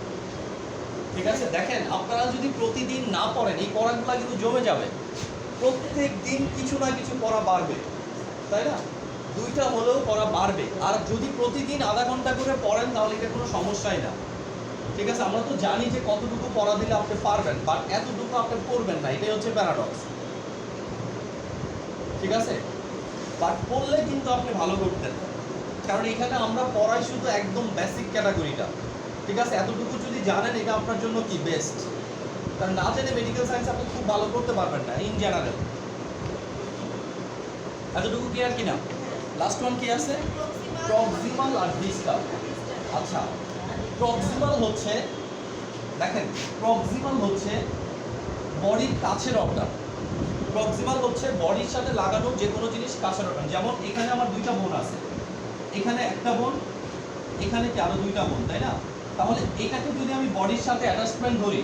A: ঠিক আছে, দেখেন আপনারা যদি প্রতিদিন না পড়েন এই পড়াগুলো কিন্তু জমে যাবে। প্রত্যেক দিন কিছু না কিছু পড়া বাড়বে, তাই না? দুইটা হলেও পড়া বাড়বে। আর যদি প্রতিদিন আধা ঘন্টা করে পড়েন তাহলে এটা কোনো সমস্যাই না। ঠিক আছে, আমরা তো জানি যে কতটুকু পড়া দিলে আপনি পারবেন, বাট এতটুকু আপনি পড়বেন না, এটাই হচ্ছে প্যারাডক্স। ঠিক আছে, বাট পড়লে কিন্তু আপনি ভালো করতেন, কারণ এখানে আমরা পড়াই শুধু একদম বেসিক ক্যাটাগরিটা। ঠিক আছে, এতটুকু যদি জানেন এটা আপনার জন্য কি বেস্ট। কারণ না জেনে মেডিকেল সায়েন্স আপনি খুব ভালো করতে পারবেন না ইন জেনারেল। এতটুকু ক্লিয়ার কিনা? লাস্ট ওয়ান কি আছে? প্রক্সিমাল আর ডিস্টাল। আচ্ছা, প্রক্সিমাল হচ্ছে, দেখেন প্রক্সিমাল হচ্ছে বডির কাছের অর্গান। প্রক্সিমাল হচ্ছে বডির সাথে লাগানো যে কোনো জিনিস কাছের অর্গান। যেমন এখানে আমার দুইটা বোন আছে, এখানে একটা বোন, এখানে কি আরো দুইটা বোন, তাই না? তাহলে এটাকে যদি আমি বডির সাথে অ্যাটাচমেন্ট ধরি,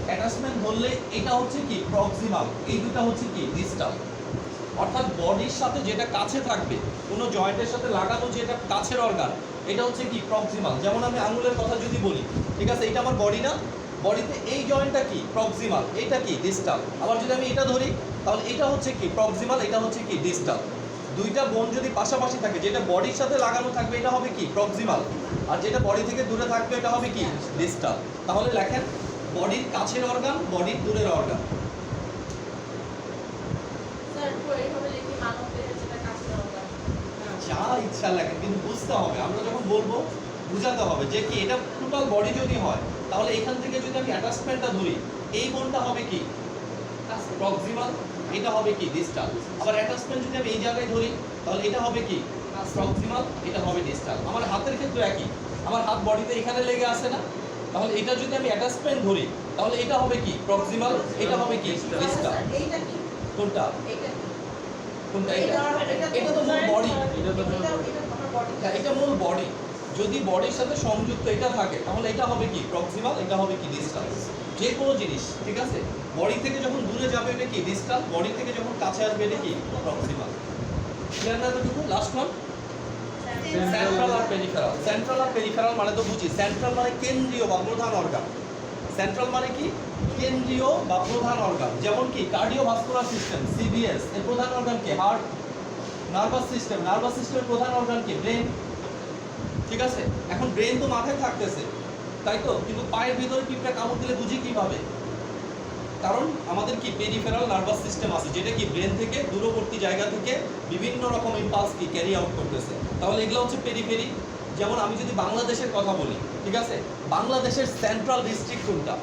A: অ্যাটাচমেন্ট ধরলে এটা হচ্ছে কি প্রক্সিমাল, এই দুটো হচ্ছে কি ডিস্টাল। অর্থাৎ বডির সাথে যেটা কাছে থাকবে, কোনো জয়েন্টের সাথে লাগানো যেটা কাছের অর্গান, এটা হচ্ছে কি প্রক্সিমাল। যেমন আমি আঙুলের কথা যদি বলি, ঠিক আছে, এটা আমার বডি না, বডিতে এই জয়েন্টটা কি প্রক্সিমাল, এটা কি ডিস্টাল। আবার যদি আমি এটা ধরি তাহলে এটা হচ্ছে কি প্রক্সিমাল, এটা হচ্ছে কি ডিস্টাল। দুইটা বোন যদি পাশাপাশি থাকে, যেটা বডির সাথে লাগানো থাকবে এটা হবে কি প্রক্সিমাল, আর যেটা বডি থেকে দূরে থাকবে এটা হবে কি ডিস্টাল। তাহলে লেখেন বডির কাছের অর্গান, বডির দূরের অর্গান। যা ইচ্ছা লাগে, কিন্তু বুঝতে হবে, আমরা যখন বলবো বুঝাতে হবে যে কি এটা টোটাল বডি যদি হয় তাহলে এখান থেকে যদি আমি অ্যাটাচমেন্টটা ধরি, এই বোনটা হবে কি প্রক্সিমাল, এটা হবে কি ডিস্টাল। আবার অ্যাটাচমেন্ট যদি আমি এই জায়গায় ধরি তাহলে এটা হবে কি প্রক্সিমাল, এটা হবে ডিস্টাল। আমার হাতের ক্ষেত্রে একই, আমার হাত বডিতে এখানে লেগে আসে না, তাহলে এটা যদি আমি অ্যাটাচমেন্ট ধরি তাহলে এটা হবে কি প্রক্সিমাল, এটা হবে কি ডিস্টাল। কোনটা কোনটা? এটা তো মূল বডি, এটা মূল বডি। যদি বডির সাথে সংযুক্ত এটা থাকে তাহলে এটা হবে কি প্রক্সিমাল, এটা হবে কি ডিস্টাল। যে কোনো জিনিস, ঠিক আছে, বডি থেকে যখন দূরে যাবে এটা কি ডিস্টাল, বডি থেকে যখন কাছে আসবে এটা কি প্রক্সিমাল। ক্লিয়ার না এতটুকু? লাস্ট ওয়ান সেন্ট্রাল আর পেরিফেরাল। সেন্ট্রাল আর পেরিফেরাল মানে তো বুঝি, সেন্ট্রাল মানে কেন্দ্রীয় বা প্রধান অর্গান। সেন্ট্রাল মানে কি কেন্দ্রীয় বা প্রধান অর্গান। যেমন কি কার্ডিওভাস্কুলার সিস্টেম সিবিএস, এর প্রধান অর্গান কি হার্ট। নার্ভাস সিস্টেম, নার্ভাস সিস্টেমের প্রধান অর্গান কি ব্রেন। ঠিক আছে, এখন ব্রেন তো মাথায় থাকতেছে, তাই তো, কিন্তু পায়ের ভিতরে পিঁপড়া কামড় দিলে বুঝি কিভাবে? কারণ আমাদের কি পেরিফেরাল নার্ভাস সিস্টেম আছে, যেটা কি ব্রেন থেকে দূরবর্তী জায়গা থেকে বিভিন্ন রকম ইম্পালস কি ক্যারি আউট করতেছে। তাহলে এগুলো হচ্ছে পেরিফেরি। যেমন আমি যদি বাংলাদেশের কথা বলি, ঠিক আছে, বাংলাদেশের সেন্ট্রাল ডিস্ট্রিক্ট কোনটা?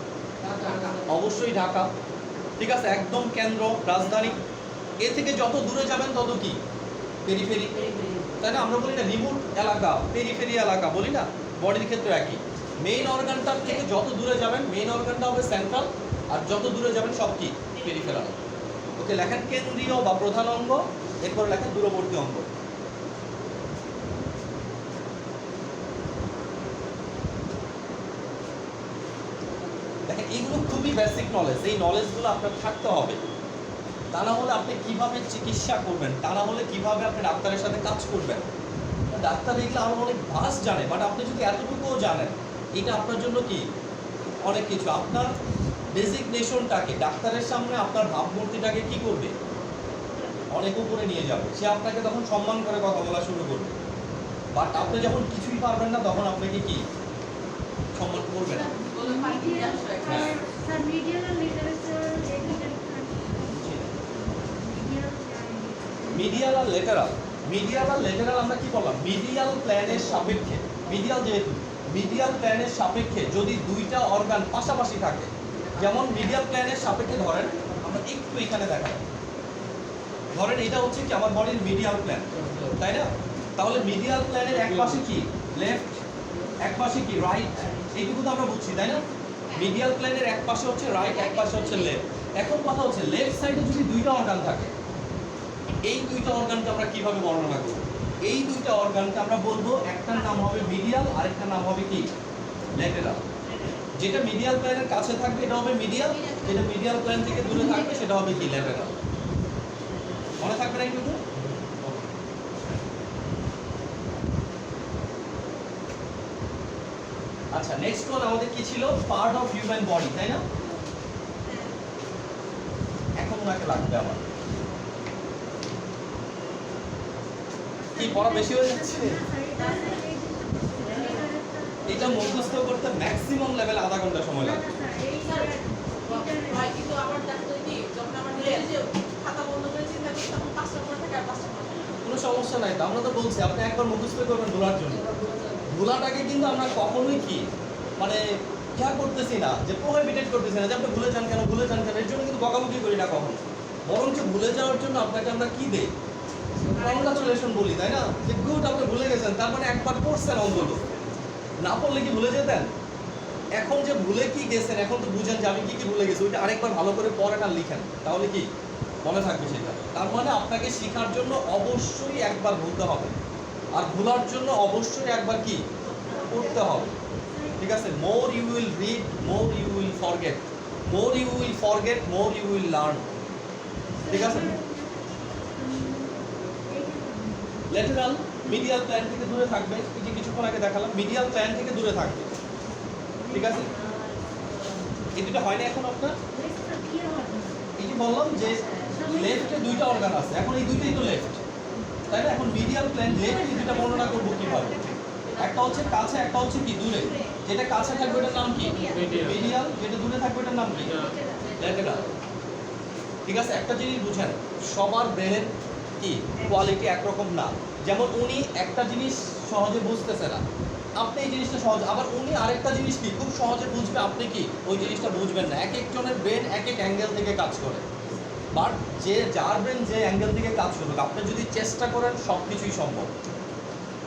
A: অবশ্যই ঢাকা। ঠিক আছে, একদম কেন্দ্র, রাজধানী। এ থেকে যত দূরে যাবেন তত কি পেরিফেরি, তাই না? আমরা বলি না রিমোট এলাকা, পেরিফেরি এলাকা বলি না, বডির ক্ষেত্রে একই। মেইন অর্গানটার থেকে যত দূরে যাবেন মেইন অর্গানটা হবে সেন্ট্রাল, আর যত দূরে যাবেন সব কি পেরিফেরাল। ওকে, লেখেন কেন্দ্রীয় বা প্রধান অঙ্গ, এরপর লেখেন দূরবর্তী অঙ্গ। দেখেন এইগুলো খুবই বেসিক নলেজ, এই নলেজগুলো আপনার থাকতে হবে। তা না হলে আপনি কিভাবে চিকিৎসা করবেন, তা না হলে কিভাবে আপনি ডাক্তারের সাথে কাজ করবেন। ডাক্তার এগুলো আরো অনেক ভাস জানে, বাট আপনি যদি এতটুকুও জানেন এটা আপনার জন্য কি অনেক কিছু। আপনার ডেজিগনেশনটাকে ডাক্তারের সামনে আপনার ভাবমূর্তিটাকে কি করবে, অনেক উপরে নিয়ে যাবে। সে আপনাকে তখন সম্মান করে কথা বলা শুরু করবে। বাট আপনি যখন কিছুই পারবেন না তখন আপনাকে কি সম্মান করবে না। মিডিয়াল আর লেটারাল, মিডিয়াল আর লেটারাল আমরা কি বললাম? মিডিয়াল প্ল্যানের সাপেক্ষে, মিডিয়াল যেহেতু মিডিয়াল প্ল্যানের সাপেক্ষে যদি দুইটা অর্গান পাশাপাশি থাকে, যেমন মিডিয়াল প্ল্যানের সাপেক্ষে ধরেন আমরা একটু এখানে দেখাই, ধরেন এটা হচ্ছে কি আমার বডির মিডিয়াল প্ল্যান, তাই না? তাহলে মিডিয়াল প্ল্যানের এক পাশে কি লেফট, এক পাশে কি রাইট, এইটুকু তো আমরা বুঝছি তাই না? মিডিয়াল প্ল্যানের এক পাশে হচ্ছে রাইট, এক পাশে হচ্ছে লেফট। এখন কথা হচ্ছে লেফট সাইডে যদি দুইটা অর্গান থাকে, এই দুইটা অর্গানকে আমরা কিভাবে বর্ণনা করব? এই দুইটা অর্গানকে আমরা বলবো একটার নাম হবে মিডিয়াল, আরেকটার নাম হবে কি ল্যাটেরাল। যেটা মিডিয়াল প্ল্যানের কাছে থাকবে এটা হবে মিডিয়াল, যেটা মিডিয়াল প্ল্যান থেকে দূরে থাকবে সেটা হবে কি ল্যাটেরাল। মনে থাকবে না কিন্তু? আচ্ছা, নেক্সট ওয়ান আমাদের কি ছিল? পার্ট অফ হিউম্যান বডি, তাই না? এখন ওনাকে লাগবে আমার কি পড়া বেশি হয়ে যাচ্ছে? এটা মুখস্থ করতে ম্যাক্সিমাম লেভেল আধা ঘন্টা সময় লাগে।
B: ভাই কিন্তু আবার দেখো কি যখন আমার নিজে যে খাতা বন্ধ করে চিন্তা করি তখন 5টা পড়ে থাকে আর 5টা পড়ে থাকে।
A: কোনো সমস্যা নাই তো, আমরা তো বলছি আপনি একবার মুখস্থ করবেন ভোলার জন্য। ভোলাটাকে কিন্তু আমরা কখনোই কি মানে ইয়া করতেছি না, যে প্রোহিবিটেড করতেছি না যে আপনি ভুলে যান কেন, ভুলে যান কেন, এর জন্য কিন্তু বকাবকি করি না কখনো। বরঞ্চ ভুলে যাওয়ার জন্য আপনাকে আমরা কি দেই? কংগ্রাচুলেশন বলি, তাই না? যে গুড আপনি ভুলে গেছেন, তার মানে একবার পড়ছেন অন্তত। না পড়লে কি ভুলে যেতেন? এখন যে ভুলে কি গেছেন, এখন তো বুঝেন যে আমি কি কি ভুলে গেছি, ওইটা আরেকবার ভালো করে পড়েন আর লিখেন, তাহলে কি মনে থাকবে সেটা। তার মানে আপনাকে শেখার জন্য অবশ্যই একবার ভুলতে হবে, আর ভুলার জন্য অবশ্যই একবার কি পড়তে হবে। ঠিক আছে? More you will read, more you will forget, more you will forget, more you will learn. ঠিক আছে? ল্যাটেরাল মিডিয়াল প্ল্যান থেকে দূরে থাকবে, এই যে কিছুক্ষণ আগে দেখালাম মিডিয়াল প্ল্যান থেকে দূরে থাকবে। ঠিক আছে? এই দুটো হয় না এখন আপনার? এই যে বললাম যে লেফটে দুইটা অর্গান আছে, এখন এই দুইটাই তো লেফট, তাই না? এখন মিডিয়াল প্ল্যান লেফট দুইটা বর্ণনা করবো কিভাবে? একটা হচ্ছে কাছে, একটা হচ্ছে কি দূরে। যেটা কাছে থাকবে এটার নাম কি মিডিয়াল, যেটা দূরে থাকবে এটার নাম কি ল্যাটেরাল। ঠিক আছে? একটা জিনিস বুঝেন, সবার ব্রেনের কি কোয়ালিটি একরকম না। যেমন উনি একটা জিনিস সহজে বুঝতেছে না, আপনি এই জিনিসটা সহজ, আবার উনি আরেকটা জিনিস কি খুব সহজে বুঝবে, আপনি কি ওই জিনিসটা বুঝবেন না। এক একজনের ব্রেন এক এক অ্যাঙ্গেল থেকে কাজ করে, বাট যে যার ব্রেন যে অ্যাঙ্গেল থেকে কাজ করবে, আপনি যদি চেষ্টা করেন সব কিছুই সম্ভব।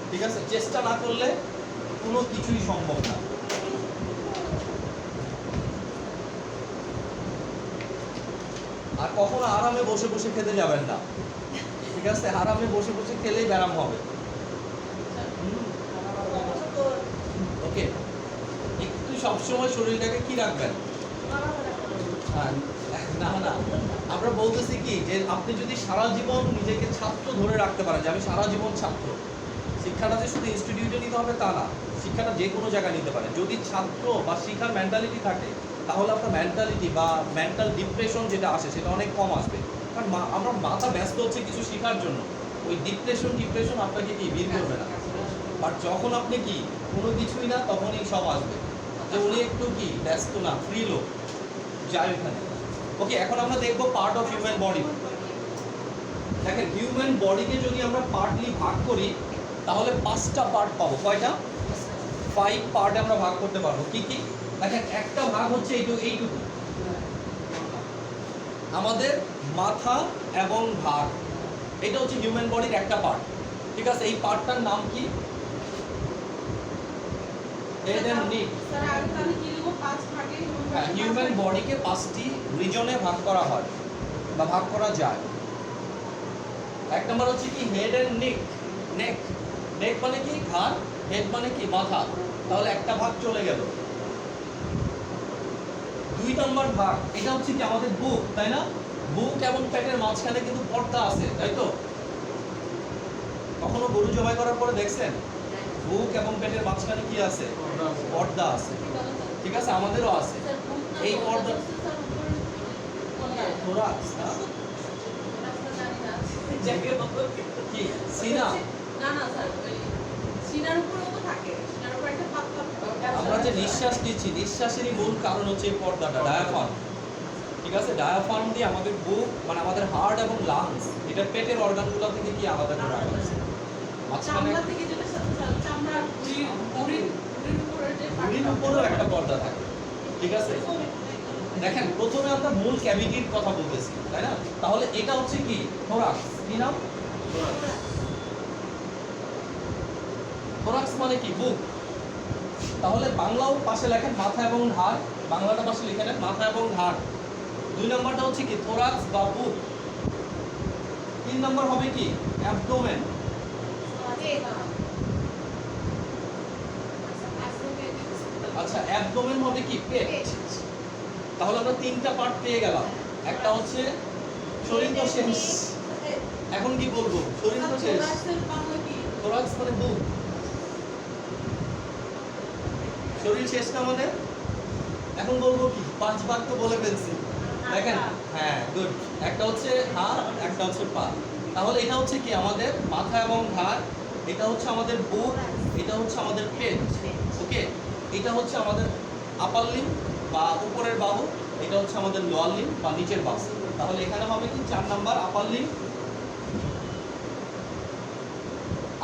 A: ঠিক আছে? চেষ্টা না করলে কোনো কিছুই সম্ভব না। আর কখনো আরামে বসে বসে খেতে যাবেন না। ঠিক আছে? আরামে বসে বসে খেলেই ব্যায়াম হবে। ওকে, একটু সবসময় শরীরটাকে কি রাখবেন? হ্যাঁ, না না, আমরা বলতেছি কি যে আপনি যদি সারা জীবন নিজেকে ছাত্র ধরে রাখতে পারেন, যে আমি সারা জীবন ছাত্র, শিক্ষাটা যে শুধু ইনস্টিটিউটে নিতে হবে তা না, শিক্ষাটা যে কোনো জায়গায় নিতে পারেন। যদি ছাত্র বা শিক্ষার মেন্টালিটি থাকে, তাহলে আপনার মেন্টালিটি বা মেন্টাল ডিপ্রেশন যেটা আসে সেটা অনেক কম আসবে। কারণ আমরা মাথা ব্যস্ত হচ্ছে কিছু শেখার জন্য, ওই ডিপ্রেশন আপনাকে কি বের করবে না। বাট যখন আপনি কি কোনো কিছুই না, তখনই সব আসবে, যে উনি একটু কি ব্যস্ত না, ফ্রি লোক, যাই ওখানে। ওকে, এখন আমরা দেখবো পার্ট অফ হিউম্যান বডি। দেখেন, হিউম্যান বডিকে যদি আমরা পার্টলি ভাগ করি তাহলে 5টা পার্ট পাবো। কয়টা? 5 পার্টে আমরা ভাগ করতে পারবো। কি কি? দেখেন, একটা ভাগ হচ্ছে এইটুকু আমাদের মাথা এবং ঘাড়, এটা হচ্ছে হিউম্যান বডির একটা পার্ট। ঠিক আছে? এই পার্টটার নাম কি? Head and neck.
B: স্যার আমি তাহলে কি লিখব? 5 ভাগে
A: হ্যাঁ, হিউম্যান বডিকে 5টি রিজনে ভাগ করা হয় বা ভাগ করা যায়। এক নম্বর হচ্ছে কি হেড এন্ড নেক। নেক নেক মানে কি ঘাড়, হেড মানে কি মাথা, তাহলে একটা ভাগ চলে গেল। 2 নম্বর ভাগ, এটা হচ্ছে কি আমাদের বুক, তাই না? বুক এবং পেটের মাঝখানে কিন্তু পর্দা আছে, তাই তো? কখনো গরু জবাই করার পরে দেখছেন বুক এবং পেটের মাঝখানে কি আছে? পর্দা আছে। ঠিক আছে? আমাদেরও আছে এই পর্দা। থোরাক্স না কি সিনা?
B: না না স্যার, ওই সিনার উপরেও তো থাকে, সিনার উপরে একটা পাতলা
A: আমরা যে নিঃশ্বাস নিচ্ছি, নিঃশ্বাসেরই মূল কারণ হচ্ছে এই পর্দাটা, ডায়াফ্রাম। ঠিক আছে? ডায়াফ্রাম দিয়ে আমাদের বুক মানে আমাদের হার্ট এবং লাংস, এটা পেটের অর্গানগুলো থেকে কি আলাদা করে রাখা আছে। মাঝখানে
B: চামড়া থেকে যেটা চামড়া বুড়ির উপরে যে
A: বুড়ির উপরেও একটা পর্দা থাকে। ঠিক আছে? দেখেন, প্রথমে আমরা মূল ক্যাভিটির কথা বলতেছি, তাই না? তাহলে এটা হচ্ছে কি থোরাক্স। কি নাম? মানে কি বুক। তাহলে বাংলাও পাশে লেখেন মাথা এবং ঘাড়, বাংলাটা পাশে লিখে নেন মাথা এবং ঘাড়। 2 নম্বরটা হচ্ছে কি থোরাক্স বা বুক। 3 নম্বর হবে কি অ্যাবডোমেন। আচ্ছা অ্যাবডোমেন হবে কি পেট। তাহলে আমরা 3টা পার্ট পেয়ে গেলাম। একটা হচ্ছে শরীর তো শেষ, এখন কি বলবো শরীর তো শেষ। থোরাক্স মানে বুক, শরীর শেষ না মানে এখন বলবো কি 5 ভাগ তো বলে ফেলছি দেখেন। হ্যাঁ গুড, একটা হচ্ছে হাত, একটা হচ্ছে পা। তাহলে এটা হচ্ছে কি আমাদের মাথা এবং ঘাড়, এটা হচ্ছে আমাদের বুক, এটা হচ্ছে আমাদের পেট। ওকে, এটা হচ্ছে আমাদের আপার লিম্ব বা উপরের বাহু, এটা হচ্ছে আমাদের লোয়ার লিম্ব বা নিচের বাহু। তাহলে এখানে হবে কি 4 নাম্বার আপার লিম্ব,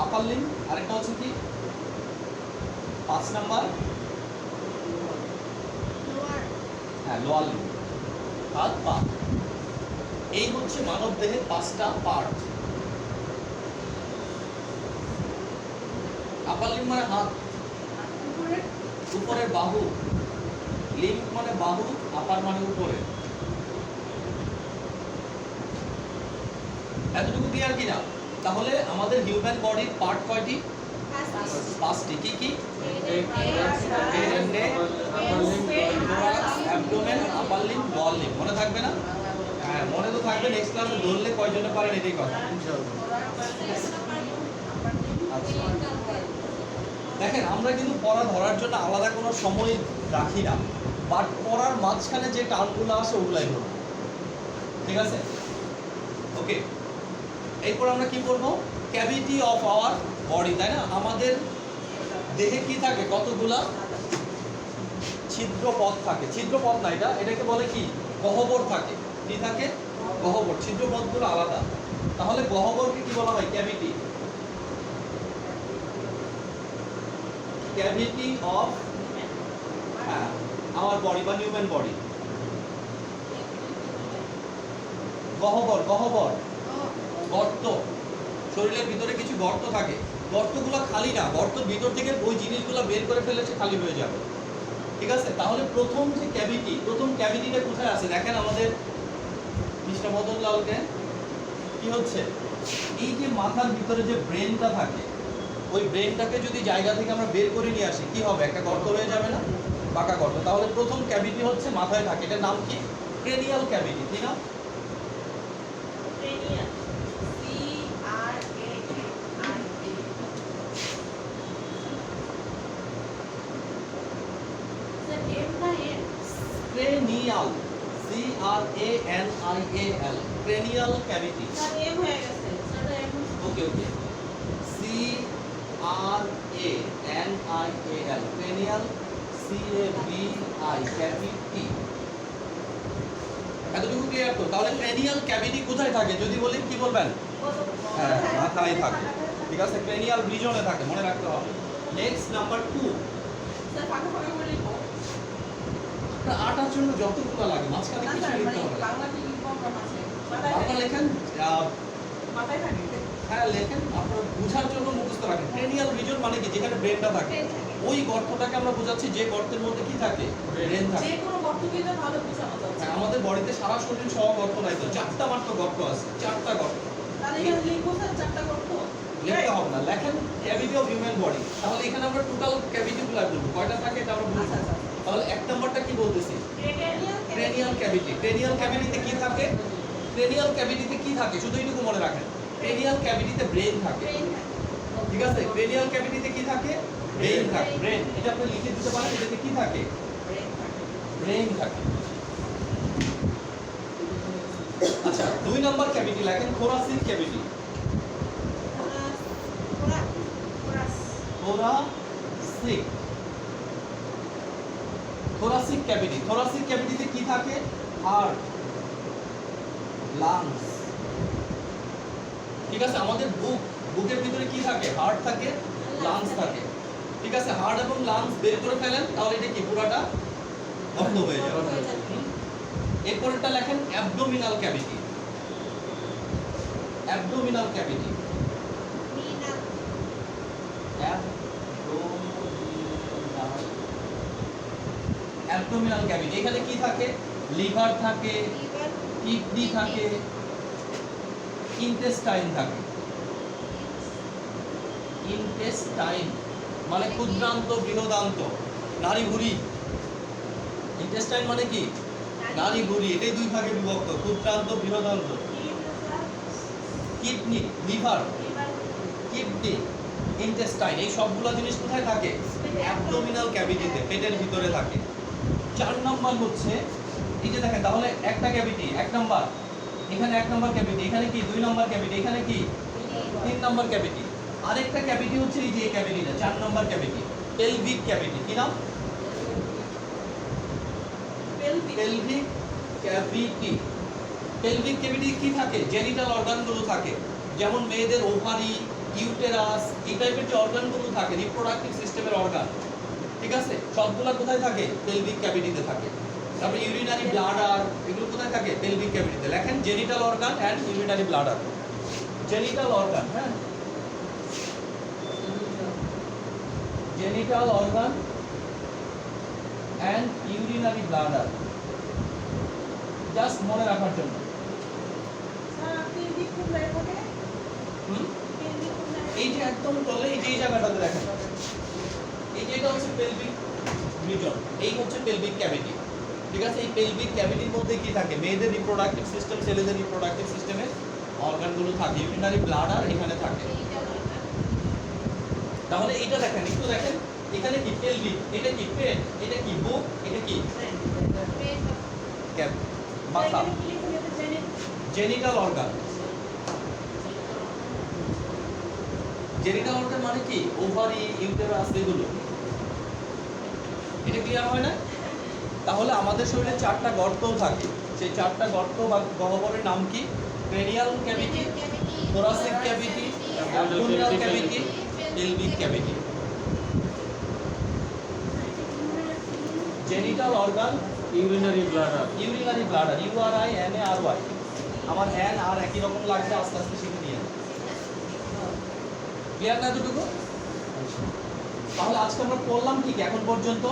A: আপার লিম্ব, আরেকটা হচ্ছে কি 5 নাম্বার হ্যাঁ লোয়ার লিম্ব, হাত পা। এই হচ্ছে মানব দেহের 5টা পার্ট। আপার লিম্ব মানে হাত, উপরের বাহু, লিম্ব মানে বাহু, আপার মানে উপরে। এতটুকু ক্লিয়ার কিনা? তাহলে আমাদের হিউম্যান বডির পার্ট কয়টি? 5টি। কি কি? Head and neck, thorax, abdomen, upper limb, lower limb. মনে থাকবে না? হ্যাঁ মনে তো থাকবে। নেক্সট ক্লাসে ধরলে কয়জনে পারেন এটাই কথা। আচ্ছা দেখেন আমরা কিন্তু পড়া ধরার জন্য আলাদা কোনো সময় রাখি না, বাট পড়ার মাঝখানে যে টার্মগুলো আসে ওগুলাই ধরব, ঠিক আছে? ওকে, এরপর আমরা কি করব? ক্যাভিটি অফ আওয়ার বডি, তাই না? আমাদের দেহে কি থাকে? কতগুলা ছিদ্রপথ থাকে। ছিদ্রপথ না, এটাকে বলে কি গহ্বর থাকে। কি থাকে? গহ্বর। ছিদ্রপথগুলো আলাদা। তাহলে গহ্বরকে কি বলা হয়? Cavity. Cavity of our body বা হিউম্যান বডি। গহ্বর, গহ্বর গর্ত। শরীরের ভিতরে কিছু গর্ত থাকে, গর্তগুলো খালি না, গর্তের ভিতর থেকে ওই জিনিসগুলো বের করে ফেললে সে খালি হয়ে যাবে, ঠিক আছে? তাহলে প্রথম যে ক্যাভিটি, প্রথম ক্যাভিটিটা কোথায় আছে দেখেন আমাদের মিস্টার মদনলালকে। কি হচ্ছে? এই যে মাথার ভিতরে যে ব্রেনটা থাকে, ওই ব্রেনটাকে যদি জায়গা থেকে আমরা বের করে নিয়ে আসি কি হবে? একটা গর্ত হয়ে যাবে না? পাকা গর্ত। তাহলে প্রথম ক্যাভিটি হচ্ছে মাথায় থাকে, এটার নাম কি? Cranial cavity. কি না? Cranial, CRANIAL, cranial cavity. Okay okay, CRANIAL, cranial, CAVI, cavity. এতটুকু ক্লিয়ার তো? তাহলে ক্রেনিয়াল ক্যাভিটি কোথায় থাকে যদি বলি কি বলবেন? হ্যাঁ মাথায় থাকে, ঠিক আছে? ক্রেনিয়াল রিজনে থাকে, মনে রাখতে হবে। নেক্সট নাম্বার 2, আটার জন্য যতগুলো লাগে মাঝখানে কিছু লিখতে হবে। বাংলা লেখেন, হ্যাঁ লেখেন, আপনার বোঝার জন্য মুখস্থ রাখেন। ক্রেনিয়াল রিজন মানে কি? যেখানে ব্রেনটা থাকে, ওই গর্তটাকে আমরা বোঝাচ্ছি যে গর্তের মধ্যে কি থাকে? ব্রেন থাকে। হ্যাঁ আমাদের বডিতে সারা শরীর সহ গর্ত নাই তো, 4টা মাত্র গর্ত আছে, 4টা গর্ত। লিখতে হবে না, লেখেন ক্যাভিটি অফ হিউম্যান বডি। তাহলে এখানে আমরা টোটাল ক্যাভিটিগুলো বলবো, কয়টা থাকে এটা আমরা বলবো। তাহলে 1 নাম্বারটা কি বলতেছি? Cranial cavity. ক্রেনিয়াল ক্যাভিটিতে কি থাকে? ক্রেনিয়াল ক্যাভিটিতে কি থাকে শুধু এইটুকু মনে রাখেন। ক্রেনিয়াল ক্যাভিটিতে ব্রেন থাকে, ঠিক আছে? ক্রেনিয়াল ক্যাভিটিতে কি থাকে? ব্রেন থাকে। ব্রেন, এটা আপনি লিখে দিতে পারেন। এটাতে কি থাকে? ব্রেন থাকে। আচ্ছা 2 নাম্বার ক্যাভিটি লেখেন thoracic cavity. Thoracic, thoracic cavity. Thoracic ক্যাভিটিতে কি থাকে? হার্ট, লাংস, ঠিক আছে? আমাদের বুক, বুকের ভিতরে কি থাকে? হার্ট থাকে, লাংস থাকে, ঠিক আছে? হার্ট এবং লাংস বের করে ফেলেন তাহলে এটা কি পুরাটা বন্ধ হয়ে যাবে। এরপরটা লেখেন abdominal cavity. Abdominal cavity, abdominal abdominal cavity. এখানে কি থাকে? লিভার থাকে, কিডনি থাকে, ইন্টেস্টাইন থাকে। ইন্টেস্টাইন মানে ক্ষুদ্রান্ত, বৃহদান্ত, নাড়িভুঁড়ি। ইন্টেস্টাইন মানে কি? নাড়িভুঁড়ি। এটাই দুই ভাগে বিভক্ত, ক্ষুদ্রান্ত, বৃহদান্ত। কিডনি, লিভার, কিডনি, ইন্টেস্টাইন, এই সবগুলো জিনিস কোথায় থাকে? অ্যাবডোমিনাল ক্যাভিটিতে, পেটের ভিতরে থাকে। 4 নাম্বার হচ্ছে এই যে দেখেন, তাহলে একটা ক্যাভিটি 1 নাম্বার, এখানে 1 নাম্বার ক্যাভিটি, এখানে কি 2 নাম্বার ক্যাভিটি, এখানে কি 3 নাম্বার ক্যাভিটি। আরেকটা ক্যাভিটি হচ্ছে এই যে এই ক্যাভিটিটা 4 নাম্বার ক্যাভিটি, পেলভিক ক্যাভিটি। কি নাম? Pelvic cavity. পেলভিক ক্যাভিটি কি থাকে? জেনিটাল অর্গানগুলো থাকে, যেমন মেয়েদের ওভারি, ইউটেরাস, এই টাইপের যে অর্গানগুলো থাকে, রিপ্রোডাক্টিভ সিস্টেমের অর্গান, ঠিক আছে, সবগুলা কোথায় থাকে? পেলভিক ক্যাভিটিতে থাকে। তারপরে ইউরিনারি ব্লাডার, এগুলো কোথায় থাকে? পেলভিক ক্যাভিটিতে। লেখেন genital organ and urinary bladder. Genital organ, হ্যাঁ, genital organ and urinary bladder, just মনে রাখার জন্য। এই যে একদম তলে এই যে এই জায়গাটাতে দেখেন, এই যে এটা হচ্ছে পেলভিক রিজন, এই হচ্ছে পেলভিক ক্যাভিটি, ঠিক আছে। এই পেলভিক ক্যাভিটির মধ্যে কি থাকে? মেয়েদের রিপ্রোডাক্টিভ সিস্টেম, ছেলেদের রিপ্রোডাক্টিভ সিস্টেমে অর্গানগুলো থাকে, ইউরিনারি ব্লাডার এখানে থাকে। তাহলে এটা দেখেন, একটু দেখেন, এখানে কি পেলভিক, এটা কি পেট, এটা কি বুক, এটা কি ক্যাপ, মাথা, জেনিটাল অর্গান। জেনিটাল অর্গান মানে কি? ওভারি, ইউটেরাস, এগুলো। এটা ক্লিয়ার হয় না? তাহলে আমাদের শরীরে 4টা গর্তও থাকে, সেই 4টা গর্ত বা গহ্বরের নাম কি? পেরিয়াল cavity, thoracic cavity, abdominal cavity, pelvic cavity. Genital organ,
D: urinary bladder,
A: urinary bladder, URINARY। আমার এন আর একই রকম লাগবে, আস্তে আস্তে শিখে নিয়ে। ক্লিয়ার না এতটুকু? তাহলে আজকে আমরা পড়লাম কি কি এখন পর্যন্ত?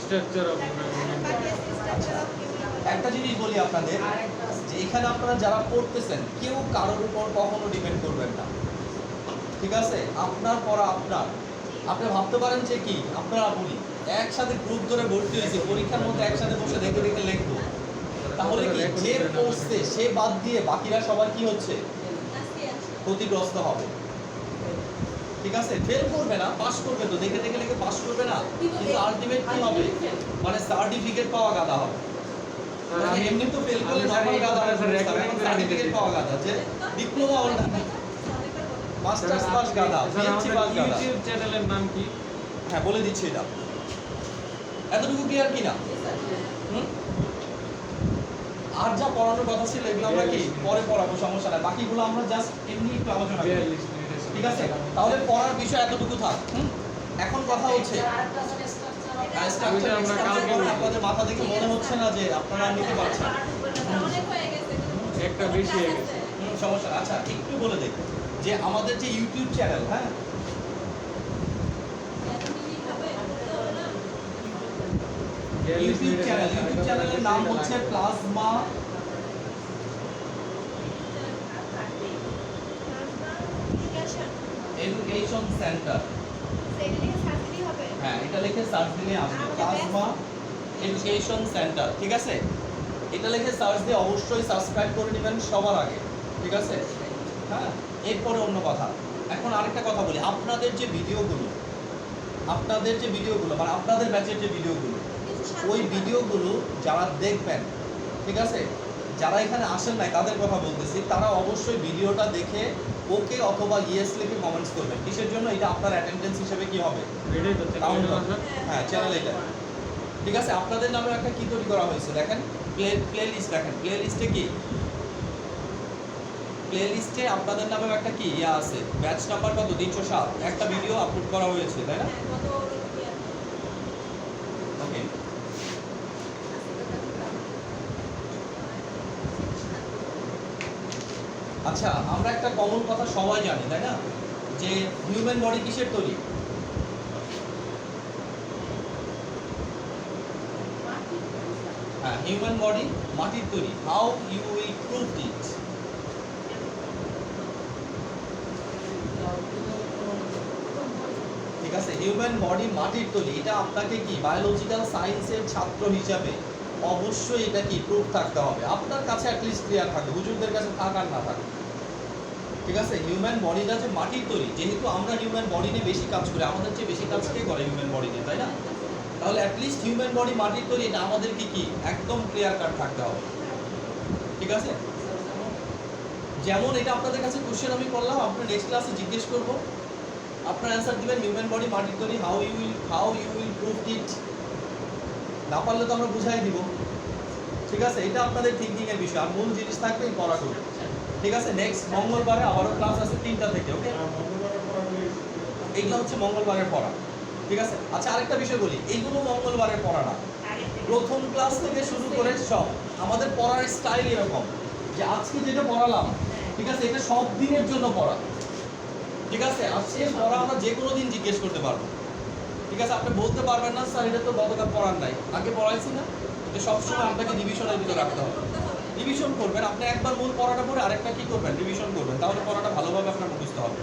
D: স্ট্রাকচার অফ
A: একটা জিনিস বলি আপনাদের, যে এখানে আপনারা যারা পড়তেছেন কেউ কারোর উপর কখনো ডিপেন্ড করবেন না, ঠিক আছে। আপনার পড়া আপনার। আপনি ভাবতে পারেন যে কি আপনারা বলি একসাথে গ্রুপ ধরে ভর্তি হয়েছে, পরীক্ষার মধ্যে একসাথে বসে দেখে দেখে লিখবো, তাহলে কি যে পড়ছে সে বাদ দিয়ে বাকিরা সবাই কি হচ্ছে? ক্ষতিগ্রস্ত হবে, ঠিক আছে। ফেল করবে না, পাস করবে তো, দেখে দেখে লিখে পাস করবে না, কিন্তু আলটিমেট কি হবে? মানে সার্টিফিকেট পাওয়া গাদা হবে। এমনি তো ফেল করলে নরমাল গাদা হবে, সার্টিফিকেট পাওয়া গাদা, যে ডিপ্লোমা হোল্ডার, মাস্টার্স পাস গাদা, পিএইচডি পাস গাদা।
D: ইউটিউব চ্যানেলের নাম কি?
A: হ্যাঁ, বলে দিচ্ছি এটা। এতটুকু ক্লিয়ার কি না? আর যা পড়ানোর কথা ছিল এগুলো আমরা কি পরে পড়াবো, সমস্যা নাই। বাকিগুলো আমরা জাস্ট এমনি একটু আলোচনা করি,
D: 42 মিনিটের
A: ঠিক আছে। তাহলে পড়ার বিষয় এতটুকু থাক। এখন কথা হচ্ছে আপনাদের মাথা দেখে মনে হচ্ছে না যে আপনারা নিতে পারছেন?
D: একটা বেশি হয়ে গেছে।
A: সমস্যা। আচ্ছা, একটু বলে দেখি যে আমাদের যে ইউটিউব চ্যানেল, হ্যাঁ, ইউটিউব চ্যানেলের নাম হচ্ছে প্লাজমা এডুকেশন সেন্টার। হ্যাঁ, এটা লিখে সার্চ দিলে আসবে প্লাজমা এডুকেশন সেন্টার, ঠিক আছে। এটা লিখে সার্চ দিয়ে অবশ্যই সাবস্ক্রাইব করে নেবেন সবার আগে, ঠিক আছে। হ্যাঁ, এরপরে অন্য কথা। এখন আরেকটা কথা বলি, আপনাদের যে ভিডিওগুলো মানে আপনাদের ব্যাচের যে ভিডিওগুলো, ওই ভিডিওগুলো যারা দেখবেন, ঠিক আছে, যারা এখানে আসেন নাই তাদের কথা বলতেছি, তারা অবশ্যই ভিডিওটা দেখে ওকে অথবা ইয়েস লিখে কমেন্টস করবেন। কিসের জন্য? এটা আপনার অ্যাটেন্ডেন্স হিসেবে কি হবে?
D: এটাই তো
A: কাউন্ট হবে। হ্যাঁ, চ্যানেল এটা, ঠিক আছে। আপনাদের নামে একটা কি তৈরি করা হয়েছে দেখেন, প্লে লিস্ট। দেখেন প্লে লিস্টে কি, প্লে লিস্টে আপনাদের নামে একটা কি ইয়া আছে, ব্যাচ নাম্বার কত 307, একটা ভিডিও আপলোড করা হয়েছে, তাই না? ওকে, আচ্ছা, আমরা একটা কমন কথা সবাই জানি, তাই না, যে হিউম্যান বডি কিসের তৈরি? হ্যাঁ, হিউম্যান বডি মাটির তৈরি। How you will prove it? ঠিক আছে, হিউম্যান বডি মাটির তৈরি, এটা আপনাকে কি বায়োলজিক্যাল সায়েন্সের ছাত্র হিসাবে অবশ্যই এটা কি প্রুফ থাকতে হবে, আপনার কাছে অ্যাটলিস্ট ক্লিয়ার থাকবে, হুজুরদের কাছে থাক আর না থাক। ঠিক আছে, হিউম্যান বডিটা যে মাটির তৈরি, যেহেতু আমরা হিউম্যান বডি নিয়ে বেশি কাজ করি, আমাদের চেয়ে বেশি কাজ কে করে হিউম্যান বডি নিয়ে, তাই না? তাহলে অ্যাটলিস্ট হিউম্যান বডি মাটির তৈরি, এটা আমাদেরকে কি একদম ক্লিয়ার কাট থাকতে হবে। ঠিক আছে, যেমন এটা আপনাদের কাছে কোশ্চেন আমি করলাম, আপনার নেক্সট ক্লাসে জিজ্ঞেস করব, আপনার অ্যান্সার দিবেন হিউম্যান বডি মাটির তৈরি, how you will prove it. না পারলে তো আমরা বুঝাই দিব। ঠিক আছে, এটা আপনাদের থিঙ্কিং এর বিষয়, আর মূল জিনিস থাকবে এই পড়াগুলো। ঠিক আছে, নেক্সট মঙ্গলবারে আবারও ক্লাস আছে 3টা থেকে। ওকে, এইগুলো হচ্ছে মঙ্গলবারের পড়া। ঠিক আছে, আচ্ছা আরেকটা বিষয় বলি, এইগুলো মঙ্গলবারের পড়া না, প্রথম ক্লাস থেকে শুরু করে সব আমাদের পড়ার স্টাইল এরকম যে আজকে যেটা পড়ালাম, ঠিক আছে, এটা সব দিনের জন্য পড়া। ঠিক আছে, আজকে পড়া আমরা যে কোনো দিন জিজ্ঞেস করতে পারবো। ঠিক আছে, আপনি বলতে পারবেন না স্যার এটা তো গতকাল পড়ার নাই, আগে পড়াইছি না, এটা সবসময় আপনাকে রিভিশনের ভিতরে রাখতে হবে। রিভিশন করবেন, আপনি একবার মূল পড়াটা পড়ে আরেকটা কি করবেন, রিভিশন করবেন, তাহলে পড়াটা ভালোভাবে আপনার মুখস্থ হবে।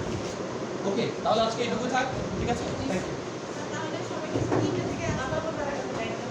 A: ওকে, তাহলে আজকে এইটুকু থাক। ঠিক আছে, থ্যাংক ইউ।
B: তাহলে সবাইকে